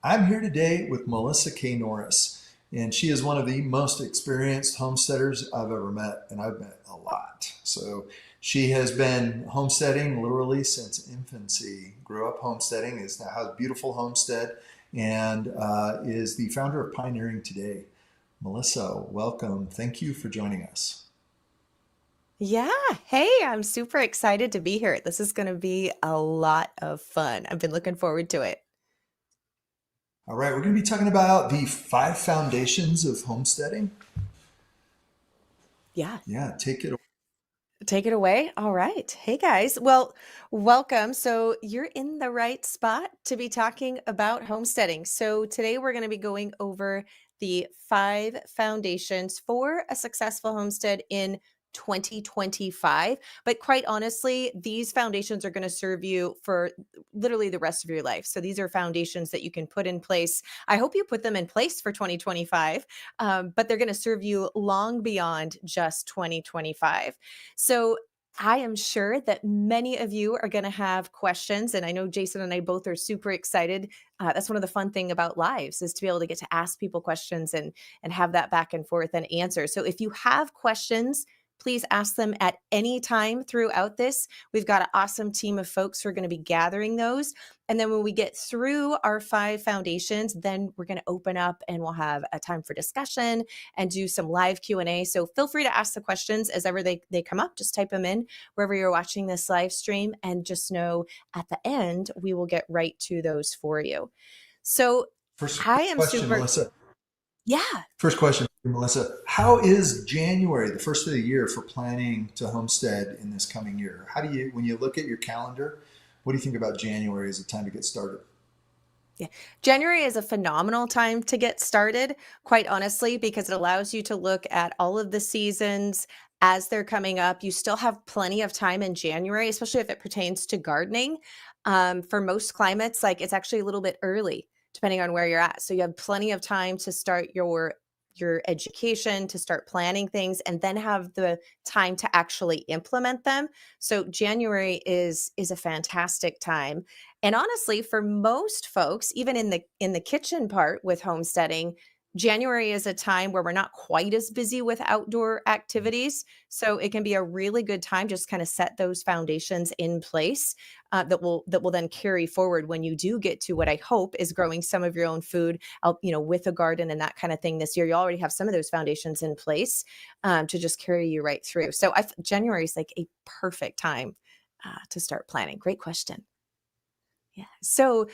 I'm here today with Melissa K. Norris, and she is one of the most experienced homesteaders I've ever met, and I've met a lot. So she has been homesteading literally since infancy. Grew up homesteading, is now has a beautiful homestead, and is the founder of Pioneering Today. Melissa, welcome. Thank you for joining us. Yeah. Hey, I'm super excited to be here. This is going to be a lot of fun. I've been looking forward to it. All right, we're going to be talking about the five foundations of homesteading. Yeah. Yeah, take it. Take it away. All right. Hey, guys. Well, welcome. So, you're in the right spot to be talking about homesteading. So, today we're going to be going over the five foundations for a successful homestead in 2025. But quite honestly, these foundations are going to serve you for literally the rest of your life. So, these are foundations that you can put in place. I hope you put them in place for 2025, but they're going to serve you long beyond just 2025. So I am sure that many of you are going to have questions, and I know Jason and I both are super excited. That's one of the fun thing about lives is to be able to get to ask people questions and have that back and forth and answer. So if you have questions, please ask them at any time throughout this. We've got an awesome team of folks who are going to be gathering those. And then when we get through our five foundations, then we're going to open up and we'll have a time for discussion and do some live Q&A. So feel free to ask the questions as ever they come up. Just type them in wherever you're watching this live stream, and just know at the end, we will get right to those for you. So First I am question, super, Melissa. yeah. First question, Melissa. How is January, the first of the year, for planning to homestead in this coming year? How do you, when you look at your calendar, what do you think about January as a time to get started? Yeah. January is a phenomenal time to get started, quite honestly, because it allows you to look at all of the seasons as they're coming up. You still have plenty of time in January, especially if it pertains to gardening. For most climates, like it's actually a little bit early, depending on where you're at. So you have plenty of time to start your education, to start planning things, and then have the time to actually implement them. So January is a fantastic time. And honestly, for most folks, even in the kitchen part with homesteading, January is a time where we're not quite as busy with outdoor activities. So it can be a really good time just kind of set those foundations in place that will then carry forward when you do get to what I hope is growing some of your own food, with a garden and that kind of thing this year. You already have some of those foundations in place to just carry you right through. So January is like a perfect time to start planning. Great question. Yeah. So,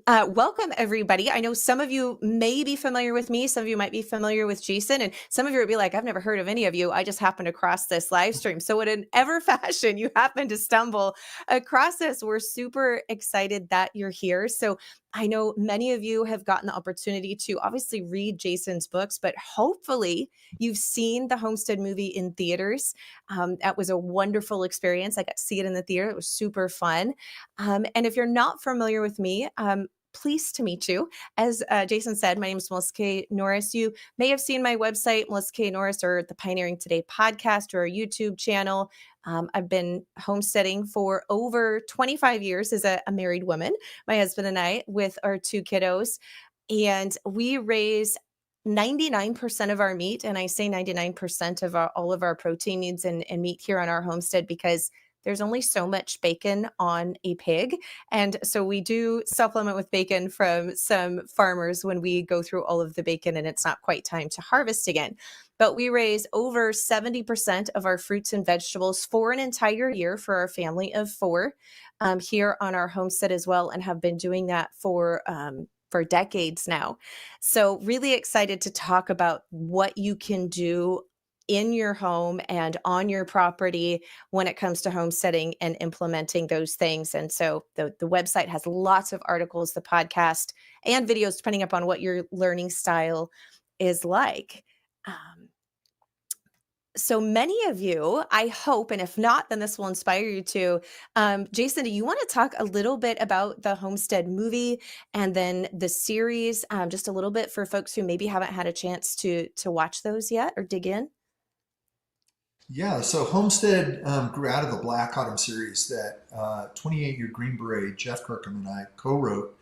welcome everybody. I know some of you may be familiar with me. Some of you might be familiar with Jason, and some of you would be like, "I've never heard of any of you. I just happened across this live stream." So, in ever fashion, you happen to stumble across this. We're super excited that you're here. So, I know many of you have gotten the opportunity to obviously read Jason's books, but hopefully you've seen the Homestead movie in theaters. That was a wonderful experience. I got to see it in the theater. It was super fun. And if you're not familiar with me, pleased to meet you. As Jason said, my name is Melissa K. Norris. You may have seen my website, Melissa K. Norris, or the Pioneering Today podcast or our YouTube channel. I've been homesteading for over 25 years as a married woman, my husband and I, with our two kiddos. And we raise 99% of our meat, and I say 99% of all of our protein needs and meat here on our homestead because there's only so much bacon on a pig. And so we do supplement with bacon from some farmers when we go through all of the bacon and it's not quite time to harvest again. But we raise over 70% of our fruits and vegetables for an entire year for our family of four here on our homestead as well, and have been doing that for decades now. So really excited to talk about what you can do in your home and on your property when it comes to homesteading and implementing those things. And so the website has lots of articles, the podcast, and videos, depending upon what your learning style is like. Um, so many of you, I hope, and if not, then this will inspire you to. Jason, do you want to talk a little bit about the Homestead movie and then the series, just a little bit for folks who maybe haven't had a chance to watch those yet or dig in? Yeah, so Homestead grew out of the Black Autumn series that 28-year Green Beret Jeff Kirkham and I co-wrote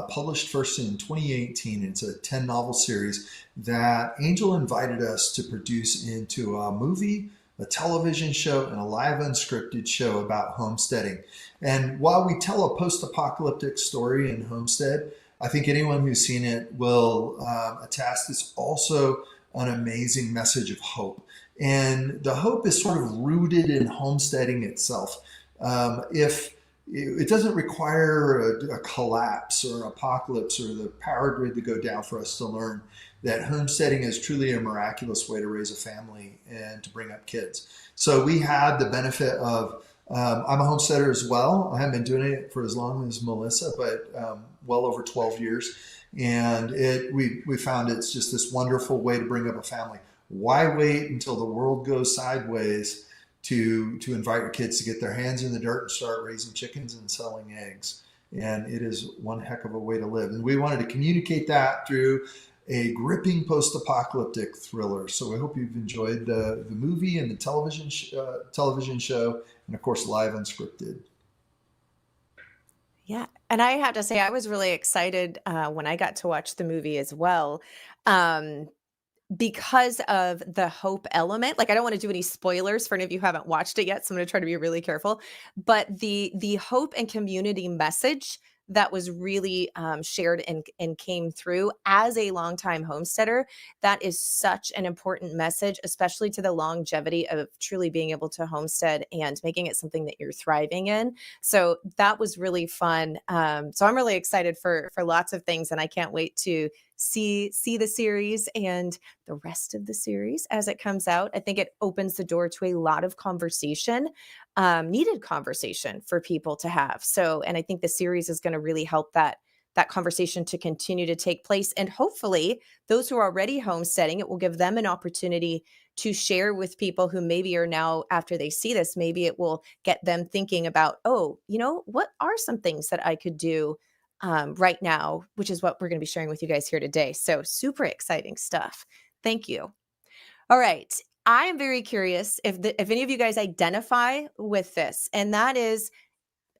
published first in 2018. It's a 10 novel series that Angel invited us to produce into a movie, a television show, and a live unscripted show about homesteading. And while we tell a post apocalyptic story in Homestead, I think anyone who's seen it will attest it's also an amazing message of hope. And the hope is sort of rooted in homesteading itself. If it doesn't require a collapse or an apocalypse or the power grid to go down for us to learn that homesteading is truly a miraculous way to raise a family and to bring up kids. So we had the benefit of, I'm a homesteader as well. I haven't been doing it for as long as Melissa, but well over 12 years. And we found it's just this wonderful way to bring up a family. Why wait until the world goes sideways to invite your kids to get their hands in the dirt and start raising chickens and selling eggs? And it is one heck of a way to live. And we wanted to communicate that through a gripping post-apocalyptic thriller. So we hope you've enjoyed the movie and the television show, and of course, live unscripted. Yeah. And I have to say, I was really excited when I got to watch the movie as well. Um, because of the hope element. Like, I don't want to do any spoilers for any of you who haven't watched it yet, so I'm going to try to be really careful. But the hope and community message that was really shared and came through as a longtime homesteader, that is such an important message, especially to the longevity of truly being able to homestead and making it something that you're thriving in. So that was really fun. So I'm really excited for lots of things, and I can't wait to see the series and the rest of the series as it comes out. I think it opens the door to a lot of conversation, needed conversation for people to have. So, and I think the series is going to really help that conversation to continue to take place. And hopefully those who are already homesteading, it will give them an opportunity to share with people who maybe are now, after they see this, maybe it will get them thinking about, oh, what are some things that I could do right now, which is what we're going to be sharing with you guys here today. So super exciting stuff. Thank you. All right. I am very curious if any of you guys identify with this, and that is,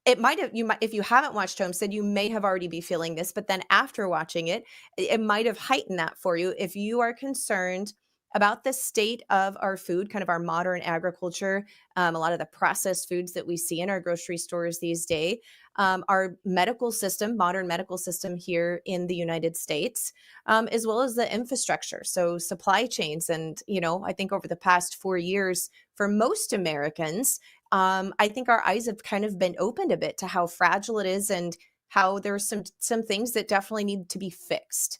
it might have, if you haven't watched Homestead, you may have already be feeling this, but then after watching it, it might have heightened that for you. If you are concerned about the state of our food, kind of our modern agriculture, a lot of the processed foods that we see in our grocery stores these days, our medical system, modern medical system here in the United States, as well as the infrastructure. So supply chains. And, I think over the past 4 years, for most Americans, I think our eyes have kind of been opened a bit to how fragile it is and how there's some things that definitely need to be fixed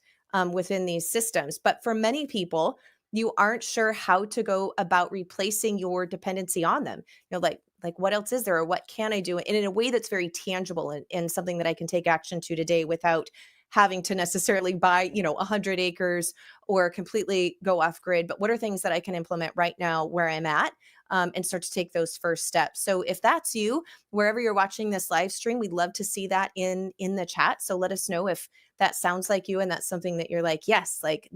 within these systems. But for many people, you aren't sure how to go about replacing your dependency on them. Like what else is there, or what can I do? And in a way that's very tangible and something that I can take action to today without having to necessarily buy, 100 acres or completely go off grid. But what are things that I can implement right now where I'm at? And start to take those first steps. So if that's you, wherever you're watching this live stream, we'd love to see that in the chat. So let us know if that sounds like you and that's something that you're like, yes, like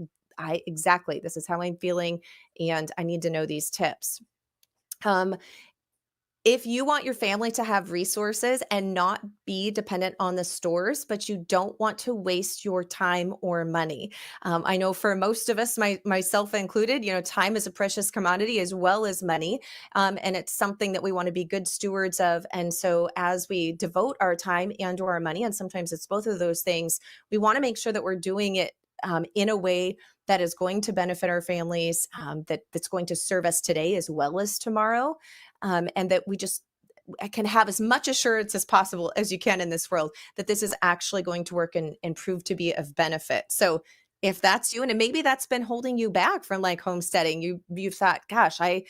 this is how I'm feeling, and I need to know these tips. If you want your family to have resources and not be dependent on the stores, but you don't want to waste your time or money. I know for most of us, myself included, time is a precious commodity as well as money. And it's something that we want to be good stewards of. And so as we devote our time and or our money, and sometimes it's both of those things, we want to make sure that we're doing it in a way that is going to benefit our families, that's going to serve us today as well as tomorrow. And that we just can have as much assurance as possible as you can in this world that this is actually going to work and prove to be of benefit. So if that's you, and maybe that's been holding you back from like homesteading, you've thought, gosh, I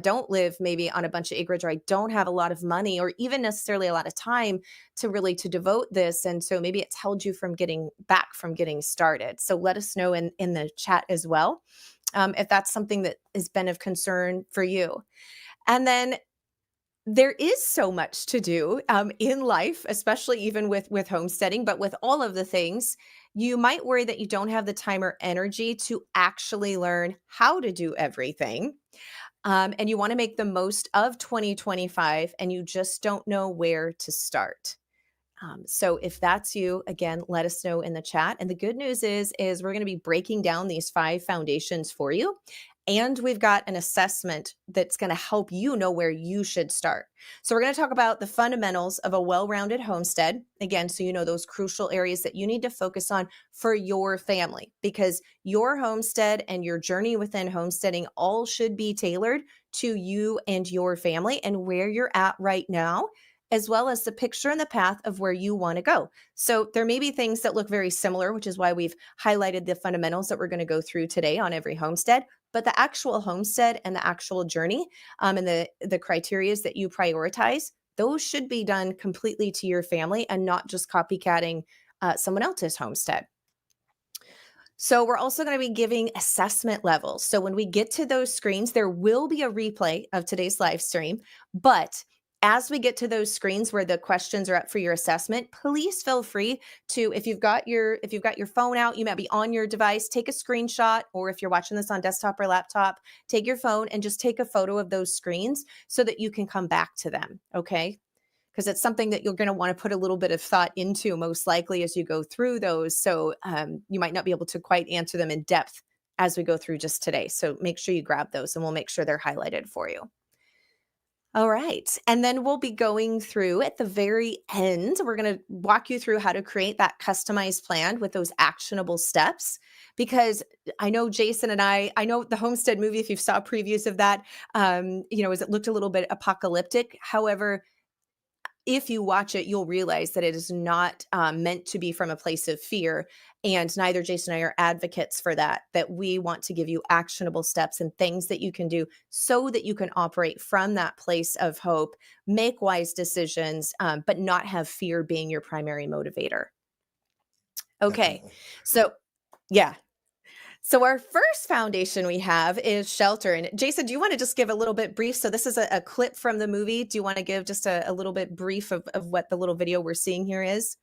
don't live maybe on a bunch of acreage, or I don't have a lot of money or even necessarily a lot of time to devote this. And so maybe it's held you from getting started. So let us know in the chat as well, if that's something that has been of concern for you. And then there is so much to do in life, especially even with homesteading, but with all of the things, you might worry that you don't have the time or energy to actually learn how to do everything. And you want to make the most of 2025, and you just don't know where to start. So if that's you, again, let us know in the chat. And the good news is we're going to be breaking down these 5 foundations for you. And we've got an assessment that's going to help you know where you should start. So we're going to talk about the fundamentals of a well-rounded homestead. Again, so you know those crucial areas that you need to focus on for your family, because your homestead and your journey within homesteading all should be tailored to you and your family and where you're at right now, as well as the picture and the path of where you want to go. So there may be things that look very similar, which is why we've highlighted the fundamentals that we're going to go through today on every homestead. But the actual homestead and the actual journey, and the criterias that you prioritize, those should be done completely to your family and not just copycatting someone else's homestead. So we're also going to be giving assessment levels. So when we get to those screens, there will be a replay of today's live stream. But as we get to those screens where the questions are up for your assessment, please feel free to, if you've got your phone out, you might be on your device, take a screenshot, or if you're watching this on desktop or laptop, take your phone and just take a photo of those screens so that you can come back to them. Okay. Because it's something that you're going to want to put a little bit of thought into most likely as you go through those. So you might not be able to quite answer them in depth as we go through just today. So make sure you grab those and we'll make sure they're highlighted for you. All right. And then we'll be going through at the very end, we're going to walk you through how to create that customized plan with those actionable steps. Because I know Jason and I know the Homestead movie, if you saw previews of that, as it looked a little bit apocalyptic. However, if you watch it, you'll realize that it is not meant to be from a place of fear. And neither Jason and I are advocates for that we want to give you actionable steps and things that you can do so that you can operate from that place of hope, make wise decisions, but not have fear being your primary motivator. Okay. Definitely. So, yeah. So our first foundation we have is shelter. And Jason, do you want to just give a little bit brief? So this is a clip from the movie. Do you want to give just a little bit brief of what the little video we're seeing here is?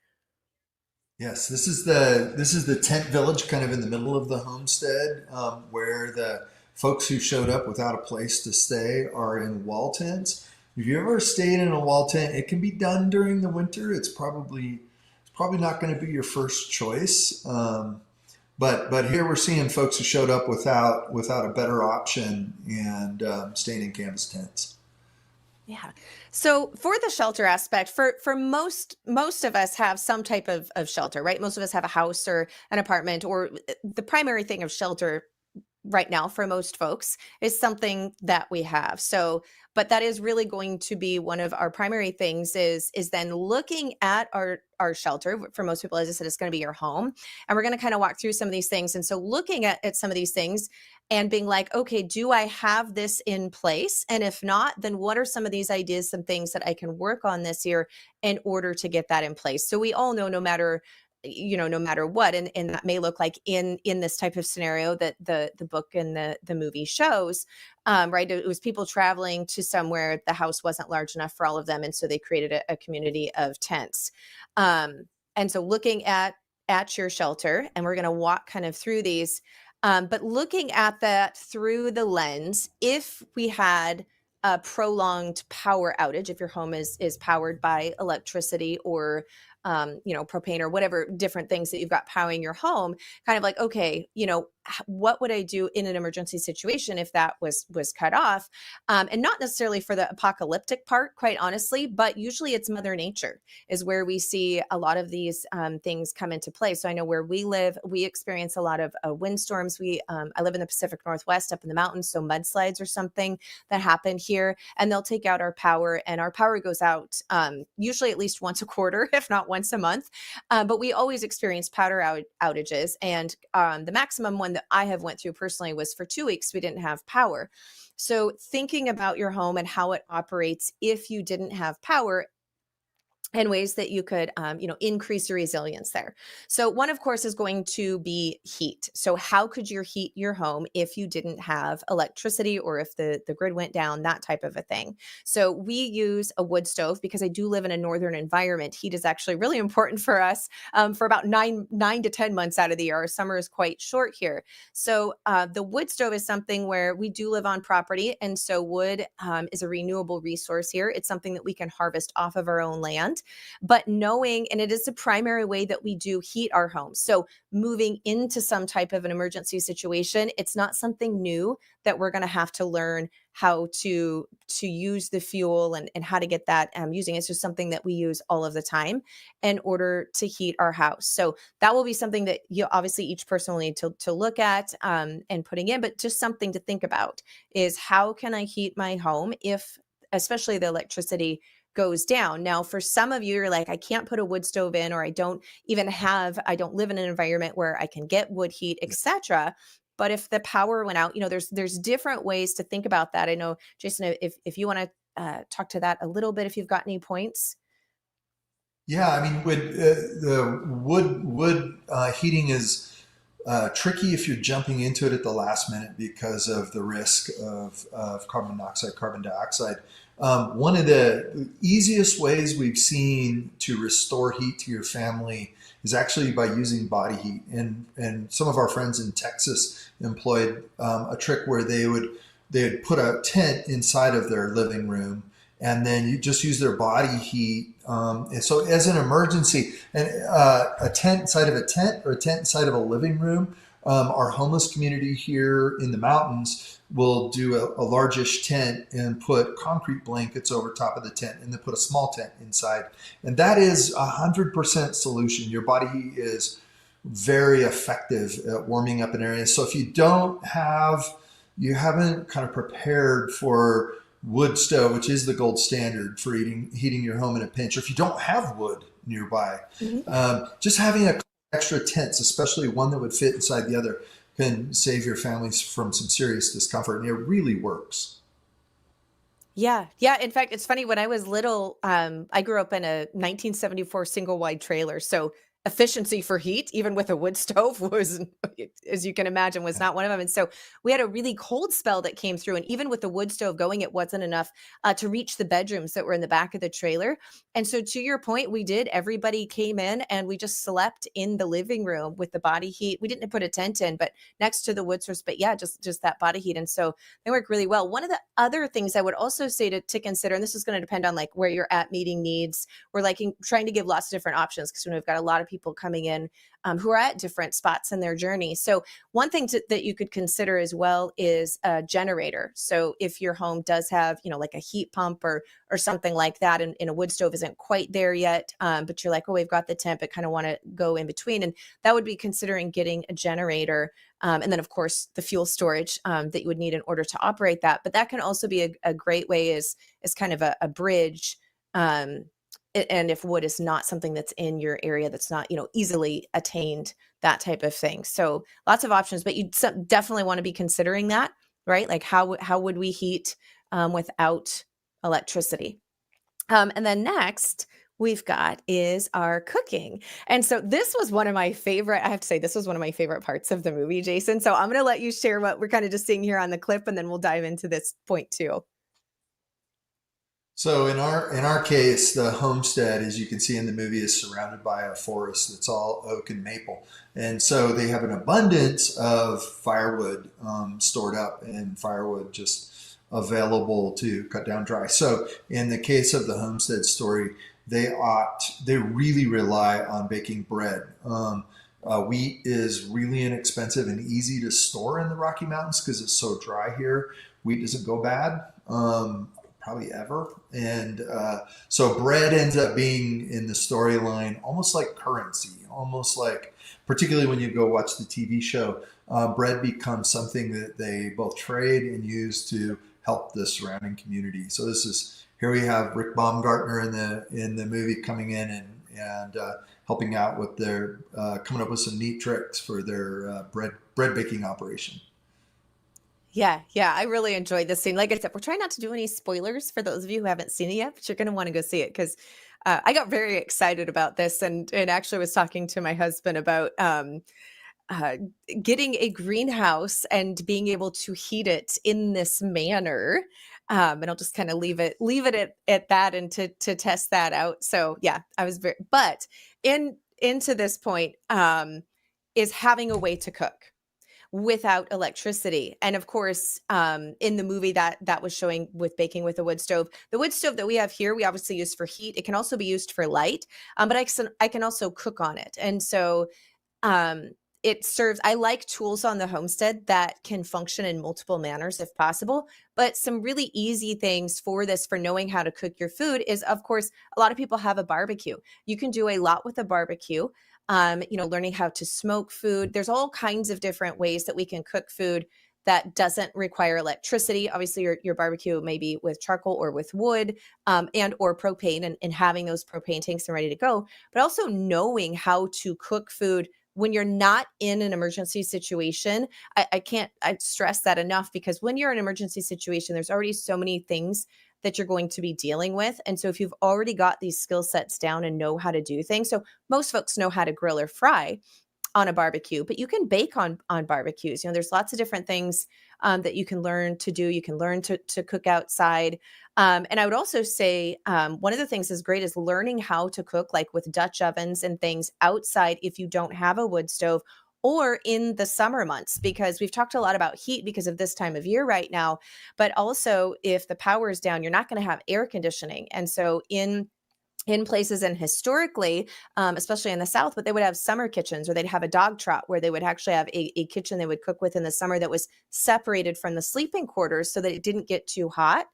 Yes, this is the tent village, kind of in the middle of the homestead, where the folks who showed up without a place to stay are in wall tents. If you ever stayed in a wall tent, it can be done during the winter. It's probably not going to be your first choice. But here we're seeing folks who showed up without a better option and staying in canvas tents. Yeah. So for the shelter aspect, for most of us have some type of shelter, right? Most of us have a house or an apartment, or the primary thing of shelter right now for most folks is something that we have. So, but that is really going to be one of our primary things is then looking at our shelter. For most people, as I said, it's going to be your home. And we're going to kind of walk through some of these things. And so looking at some of these things and being like, okay, do I have this in place? And if not, then what are some of these ideas, some things that I can work on this year in order to get that in place? So we all know no matter what, and that may look like in this type of scenario that the book and the movie shows, right? It was people traveling to somewhere, the house wasn't large enough for all of them, and so they created a community of tents. And so looking at your shelter, and we're going to walk kind of through these, but looking at that through the lens, if we had a prolonged power outage, if your home is powered by electricity or propane or whatever different things that you've got powering your home, kind of like, okay, what would I do in an emergency situation if that was cut off? And not necessarily for the apocalyptic part, quite honestly, but usually it's Mother Nature is where we see a lot of these things come into play. So I know where we live, we experience a lot of windstorms. I live in the Pacific Northwest up in the mountains, so mudslides or something that happen here, and they'll take out our power, and our power goes out usually at least once a quarter, if not once a month. But we always experience power outages, and the maximum one that I have went through personally was for 2 weeks. We didn't have power. So thinking about your home and how it operates if you didn't have power and ways that you could, increase your resilience there. So one, of course, is going to be heat. So how could you heat your home if you didn't have electricity or if the grid went down, that type of a thing? So we use a wood stove because I do live in a northern environment. Heat is actually really important for us for about nine to 10 months out of the year. Our summer is quite short here. So the wood stove is something where we do live on property. And so wood is a renewable resource here. It's something that we can harvest off of our own land. important, but knowing, and it is the primary way that we do heat our homes. So moving into some type of an emergency situation, it's not something new that we're going to have to learn how to use the fuel and how to get that using. It's just something that we use all of the time in order to heat our house. So that will be something that you obviously each person will need to look at and putting in, but just something to think about is how can I heat my home if, especially the electricity goes down. Now, for some of you, you're like, I can't put a wood stove in, or I don't live in an environment where I can get wood heat, etc. But if the power went out, there's different ways to think about that. I know, Jason, if you want to talk to that a little bit, if you've got any points. Yeah, I mean, the wood heating is tricky if you're jumping into it at the last minute because of the risk of carbon monoxide, carbon dioxide. One of the easiest ways we've seen to restore heat to your family is actually by using body heat. And some of our friends in Texas employed a trick where they'd put a tent inside of their living room, and then you just use their body heat. And so as an emergency, and a tent inside of a tent or a tent inside of a living room, our homeless community here in the mountains will do a largish tent and put concrete blankets over top of the tent and then put a small tent inside. And that is 100% solution. Your body heat is very effective at warming up an area. So if you haven't kind of prepared for wood stove, which is the gold standard for heating your home in a pinch, or if you don't have wood nearby, just having a extra tents, especially one that would fit inside the other, can save your families from some serious discomfort, and it really works. Yeah. Yeah. In fact, it's funny. When I was little, I grew up in a 1974 single wide trailer. So efficiency for heat, even with a wood stove, was, as you can imagine, was not one of them. And so we had a really cold spell that came through. And even with the wood stove going, it wasn't enough to reach the bedrooms that were in the back of the trailer. And so to your point, everybody came in and we just slept in the living room with the body heat. We didn't put a tent in, but next to the wood source, but yeah, just that body heat. And so they work really well. One of the other things I would also say to consider, and this is going to depend on like where you're at meeting needs, we're like trying to give lots of different options because we've got a lot of people coming in who are at different spots in their journey. So one thing that you could consider as well is a generator. So if your home does have, like a heat pump or something like that, and a wood stove isn't quite there yet, but you're like, oh, we've got the temp, but kind of want to go in between. And that would be considering getting a generator. And then, of course, the fuel storage that you would need in order to operate that. But that can also be a great way is kind of a bridge. And if wood is not something that's in your area, that's not, easily attained, that type of thing. So lots of options, but you definitely want to be considering that, right? Like how would we heat without electricity? And then next we've got is our cooking. And so this was one of my favorite, I have to say, this was one of my favorite parts of the movie, Jason. So I'm going to let you share what we're kind of just seeing here on the clip, and then we'll dive into this point too. So in our case, the homestead, as you can see in the movie, is surrounded by a forest that's all oak and maple, and so they have an abundance of firewood stored up, and firewood just available to cut down dry. So in the case of the homestead story, they really rely on baking bread. Wheat is really inexpensive and easy to store in the Rocky Mountains because it's so dry here. Wheat doesn't go bad. Probably ever. And so bread ends up being in the storyline almost like currency, almost like, particularly when you go watch the TV show, bread becomes something that they both trade and use to help the surrounding community. So here we have Rick Baumgartner in the movie coming in and helping out with their coming up with some neat tricks for their bread baking operation. Yeah, I really enjoyed this scene. Like I said, we're trying not to do any spoilers for those of you who haven't seen it yet, but you're going to want to go see it because I got very excited about this, and actually was talking to my husband about getting a greenhouse and being able to heat it in this manner. And I'll just kind of leave it at that and to test that out. So yeah, I was but into this point is having a way to cook. without electricity. And of course, in the movie that was showing with baking with a wood stove, the wood stove that we have here, we obviously use for heat. It can also be used for light, but I can also cook on it. And so um, it serves, I like tools on the homestead that can function in multiple manners if possible. But some really easy things for this, for knowing how to cook your food, is of course, a lot of people have a barbecue. You can do a lot with a barbecue. Learning how to smoke food. There's all kinds of different ways that we can cook food that doesn't require electricity. Obviously, your barbecue may be with charcoal or with wood, and or propane, and having those propane tanks and ready to go. But also knowing how to cook food when you're not in an emergency situation. I stress that enough, because when you're in an emergency situation, there's already so many things that you're going to be dealing with. And so if you've already got these skill sets down and know how to do things, so most folks know how to grill or fry on a barbecue, but you can bake on barbecues. There's lots of different things that you can learn to do. You can learn to cook outside. And I would also say one of the things is great is learning how to cook, like with Dutch ovens and things outside if you don't have a wood stove, or in the summer months, because we've talked a lot about heat because of this time of year right now. But also, if the power is down, you're not going to have air conditioning. And so in places, and historically, especially in the South, but they would have summer kitchens, or they'd have a dog trot where they would actually have a kitchen they would cook with in the summer that was separated from the sleeping quarters so that it didn't get too hot.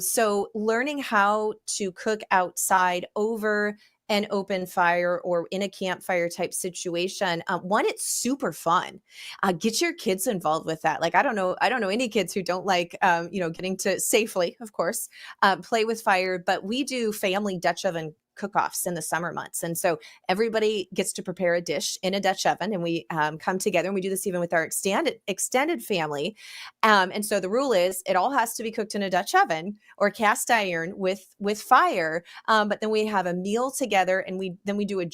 So learning how to cook outside over an open fire or in a campfire type situation, one, it's super fun. Get your kids involved with that. Like, I don't know any kids who don't like getting to safely, of course, play with fire. But we do family Dutch oven cook-offs in the summer months, and so everybody gets to prepare a dish in a Dutch oven, and we come together, and we do this even with our extended family. And so the rule is it all has to be cooked in a Dutch oven or cast iron with fire. But then we have a meal together, and we do a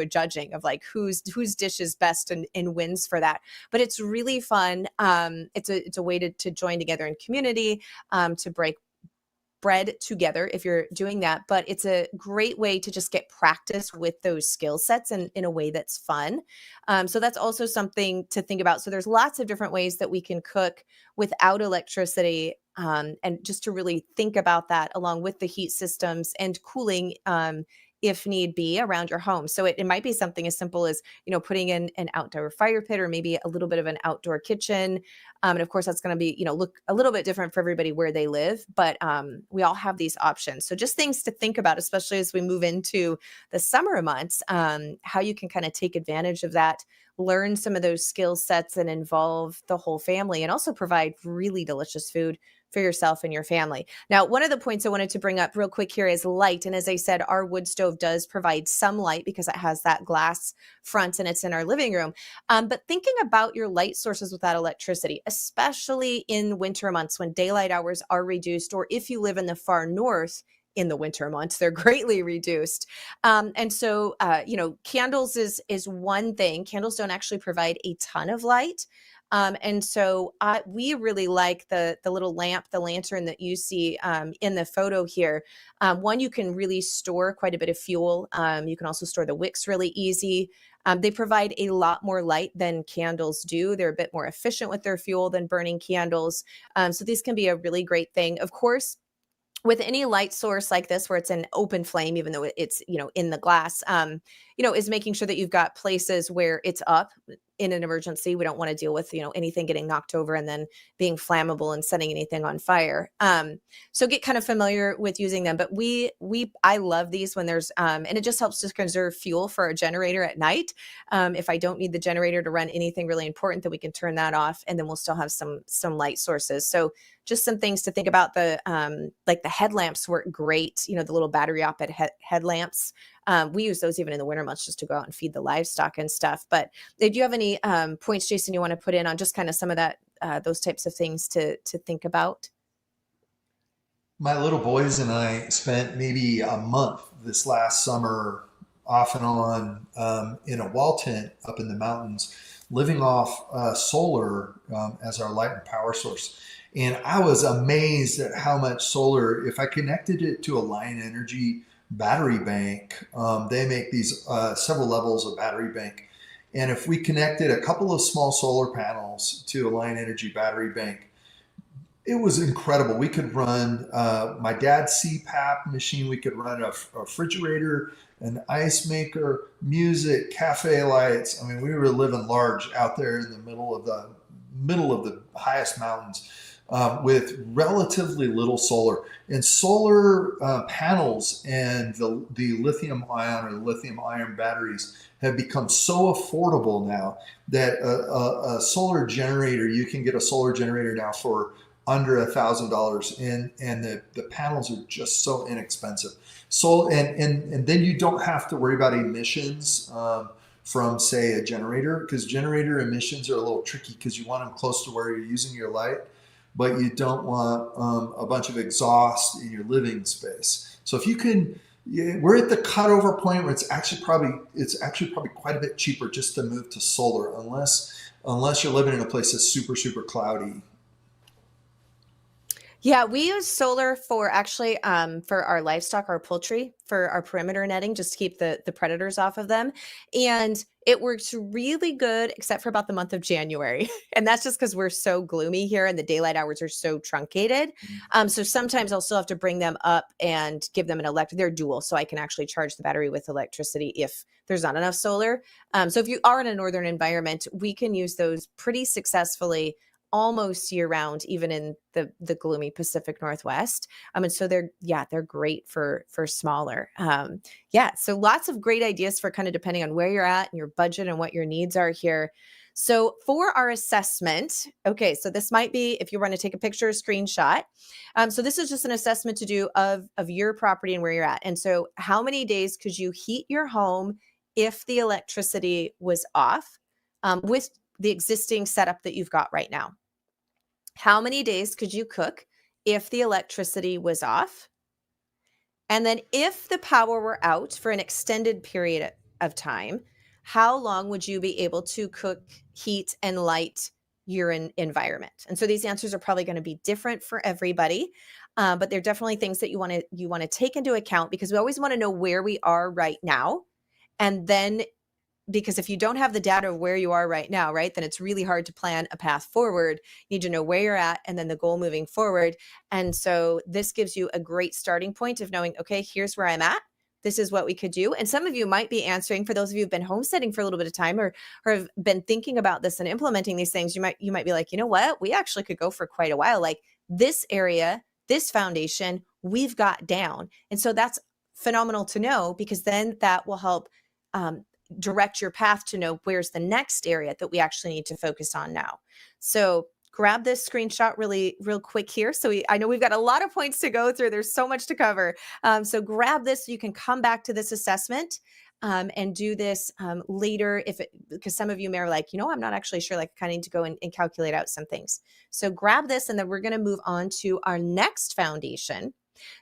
judging of like whose dish is best, and wins for that. But it's really fun. It's a way to join together in community, to break bread together if you're doing that. But it's a great way to just get practice with those skill sets, and in a way that's fun. So that's also something to think about. So there's lots of different ways that we can cook without electricity, and just to really think about that along with the heat systems and cooling, if need be, around your home. So it might be something as simple as putting in an outdoor fire pit, or maybe a little bit of an outdoor kitchen. And of course, that's going to be look a little bit different for everybody where they live, but we all have these options. So just things to think about, especially as we move into the summer months, how you can kind of take advantage of that, learn some of those skill sets, and involve the whole family, and also provide really delicious food for yourself and your family. Now, one of the points I wanted to bring up real quick here is light. And as I said, our wood stove does provide some light because it has that glass front and it's in our living room. But thinking about your light sources without electricity, especially in winter months when daylight hours are reduced, or if you live in the far north, in the winter months, they're greatly reduced. And so, candles is one thing. Candles don't actually provide a ton of light. And so we really like the little lamp, the lantern that you see in the photo here. One, you can really store quite a bit of fuel. You can also store the wicks really easy. They provide a lot more light than candles do. They're a bit more efficient with their fuel than burning candles. So these can be a really great thing. Of course, with any light source like this, where it's an open flame, even though it's, in the glass, is making sure that you've got places where it's up in an emergency. We don't want to deal with, anything getting knocked over and then being flammable and setting anything on fire. So get kind of familiar with using them. But I love these when there's, and it just helps to conserve fuel for our generator at night. If I don't need the generator to run anything really important, then we can turn that off, and then we'll still have some light sources. So just some things to think about. Like the headlamps work great. The little battery operated headlamps. We use those even in the winter months just to go out and feed the livestock and stuff. But do you have any points, Jason, you want to put in on just kind of some of that, those types of things to think about? My little boys and I spent maybe a month this last summer off and on in a wall tent up in the mountains, living off solar as our light and power source. And I was amazed at how much solar, if I connected it to a Lion Energy battery bank, they make these several levels of battery bank. And if we connected a couple of small solar panels to a Lion Energy battery bank, it was incredible. We could run my dad's CPAP machine. We could run a refrigerator, an ice maker, music, cafe lights. I mean, we were living large out there in the middle of the highest mountains with relatively little solar. And solar panels and the lithium ion or the lithium ion batteries have become so affordable now that a solar generator, you can get a solar generator now for under $1,000, and the panels are just so inexpensive. So and then you don't have to worry about emissions from, say, a generator, because generator emissions are a little tricky because you want them close to where you're using your light, but you don't want a bunch of exhaust in your living space. So if you can, yeah, we're at the cutover point where it's actually probably quite a bit cheaper just to move to solar, unless you're living in a place that's super cloudy. Yeah, we use solar for actually for our livestock, our poultry, for our perimeter netting, just to keep the predators off of them. And it works really good, except for about the month of January. And that's just because we're so gloomy here and the daylight hours are so truncated. So sometimes I'll still have to bring them up and give them an electric. They're dual, so I can actually charge the battery with electricity if there's not enough solar. So if you are in a northern environment, we can use those pretty successfully almost year round, even in the gloomy Pacific Northwest. And so they're great for smaller. So lots of great ideas for kind of depending on where you're at and your budget and what your needs are here. So for our assessment, okay, so this might be, if you want to take a picture or screenshot. So this is just an assessment to do of your property and where you're at. And so how many days could you heat your home if the electricity was off with the existing setup that you've got right now? How many days could you cook if the electricity was off? And then if the power were out for an extended period of time, how long would you be able to cook, heat, and light your environment? And so these answers are probably going to be different for everybody, but they're definitely things that you want to take into account, because we always want to know where we are right now. And then, because if you don't have the data of where you are right now, right, then it's really hard to plan a path forward. You need to know where you're at and then the goal moving forward. And so this gives you a great starting point of knowing, okay, here's where I'm at. This is what we could do. And some of you might be answering, for those of you who've been homesteading for a little bit of time or have been thinking about this and implementing these things, you might be like, you know what, we actually could go for quite a while. Like this area, this foundation, we've got down. And so that's phenomenal to know, because then that will help direct your path to know where's the next area that we actually need to focus on now. So grab this screenshot real quick here. So I know we've got a lot of points to go through. There's so much to cover. So grab this so you can come back to this assessment and do this later, because some of you may are like, I'm not actually sure, like I kind of need to go and calculate out some things. So grab this, and then we're going to move on to our next foundation.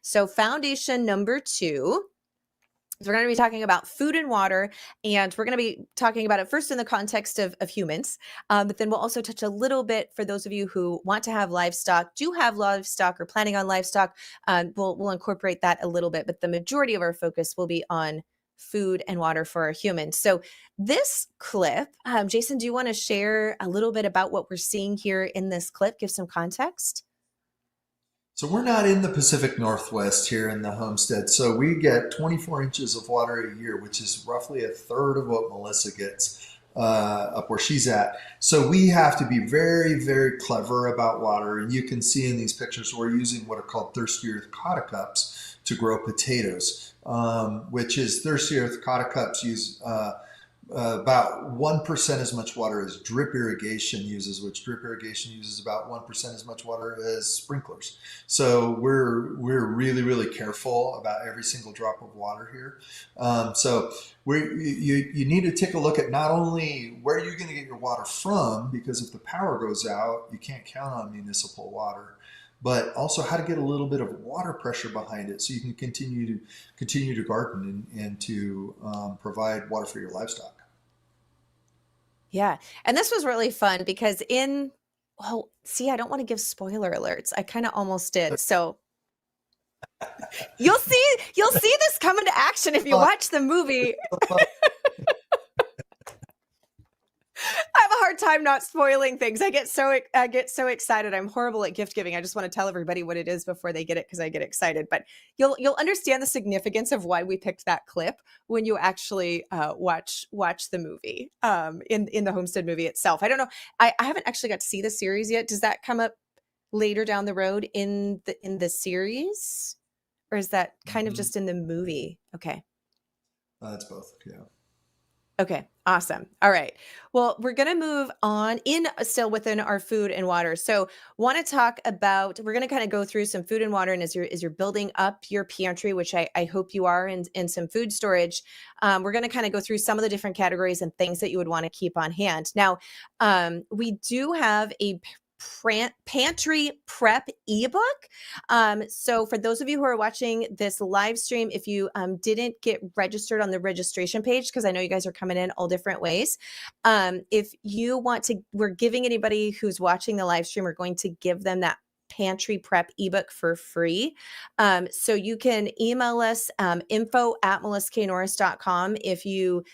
So foundation number 2. We're going to be talking about food and water, and we're going to be talking about it first in the context of humans, but then we'll also touch a little bit for those of you who want to have livestock, do have livestock, or planning on livestock. We'll incorporate that a little bit, but the majority of our focus will be on food and water for our humans. So this clip, Jason, do you want to share a little bit about what we're seeing here in this clip? Give some context. So we're not in the Pacific Northwest here in the homestead. So we get 24 inches of water a year, which is roughly a third of what Melissa gets up where she's at. So we have to be very, very clever about water. And you can see in these pictures, we're using what are called thirsty earth cotta cups to grow potatoes, which is thirsty earth cotta cups use about 1% as much water as drip irrigation uses, which drip irrigation uses about 1% as much water as sprinklers. So we're really, really careful about every single drop of water here. So you need to take a look at not only where you're going to get your water from, because if the power goes out, you can't count on municipal water, but also how to get a little bit of water pressure behind it so you can continue to garden and to provide water for your livestock. Yeah. And this was really fun because I don't want to give spoiler alerts. I kind of almost did. So you'll see this come into action if you watch the movie. hard time not spoiling things. I get so excited. I'm horrible at gift giving. I just want to tell everybody what it is before they get it because I get excited. But you'll understand the significance of why we picked that clip when you actually watch the movie in the Homestead movie itself. I don't know. I haven't actually got to see the series yet. Does that come up later down the road in the series, or is that kind of just in the movie? Okay. It's both. Yeah. Okay, awesome. All right. Well, we're going to move on in still within our food and water. So, want to talk about, we're going to kind of go through some food and water, and as you're building up your pantry, which I hope you are, and some food storage, we're going to kind of go through some of the different categories and things that you would want to keep on hand. Now, we do have a pantry prep ebook. So for those of you who are watching this live stream, if you didn't get registered on the registration page, because I know you guys are coming in all different ways, if you want to, we're giving anybody who's watching the live stream, we're going to give them that pantry prep ebook for free. So you can email us info@melissaknorris.com if you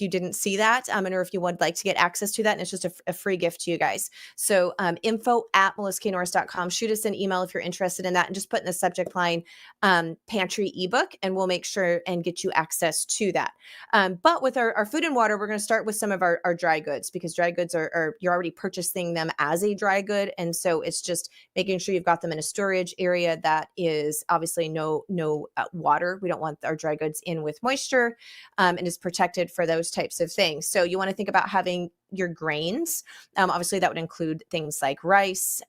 didn't see that, or if you would like to get access to that, and it's just a free gift to you guys. So info@melissaknorris.com. Shoot us an email if you're interested in that, and just put in the subject line pantry ebook, and we'll make sure and get you access to that. But with our food and water, we're going to start with some of our dry goods, because dry goods are you're already purchasing them as a dry good, and so it's just making sure you've got them in a storage area that is obviously no water. We don't want our dry goods in with moisture, and is protected for those types of things. So you want to think about having your grains. Obviously, that would include things like rice,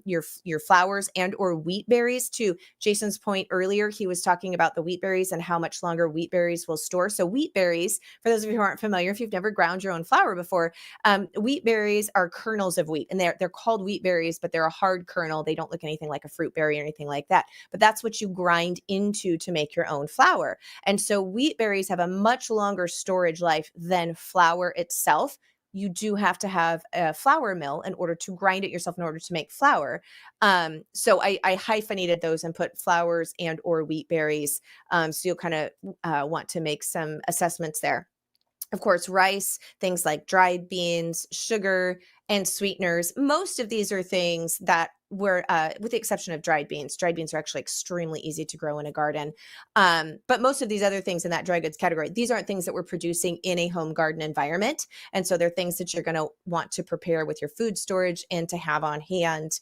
your flours, and or wheat berries. To Jason's point earlier, he was talking about the wheat berries and how much longer wheat berries will store. So wheat berries, for those of you who aren't familiar, if you've never ground your own flour before, wheat berries are kernels of wheat, and they're called wheat berries, but they're a hard kernel. They don't look anything like a fruit berry or anything like that. But that's what you grind into to make your own flour. And so wheat berries have a much longer storage life than flour itself. You do have to have a flour mill in order to grind it yourself in order to make flour. So I hyphenated those and put flours and or wheat berries. So you'll kind of want to make some assessments there. Of course, rice, things like dried beans, sugar, and sweeteners. Most of these are things that were, with the exception of dried beans. Dried beans are actually extremely easy to grow in a garden. But most of these other things in that dry goods category, these aren't things that we're producing in a home garden environment. And so they're things that you're going to want to prepare with your food storage and to have on hand.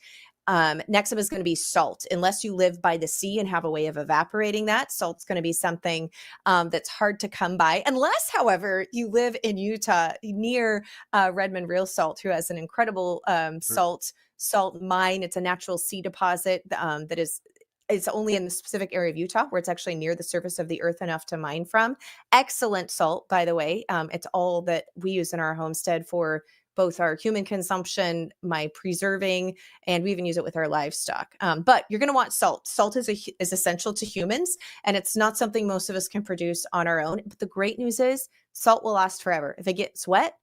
Next up is going to be salt. Unless you live by the sea and have a way of evaporating that, salt's going to be something that's hard to come by. Unless, however, you live in Utah near Redmond Real Salt, who has an incredible salt mine. It's a natural sea deposit that is. It's only in the specific area of Utah where it's actually near the surface of the earth enough to mine from. Excellent salt, by the way. It's all that we use in our homestead for both our human consumption, my preserving, and we even use it with our livestock. But you're going to want salt. Salt is essential to humans, and it's not something most of us can produce on our own. But the great news is salt will last forever. If it gets wet,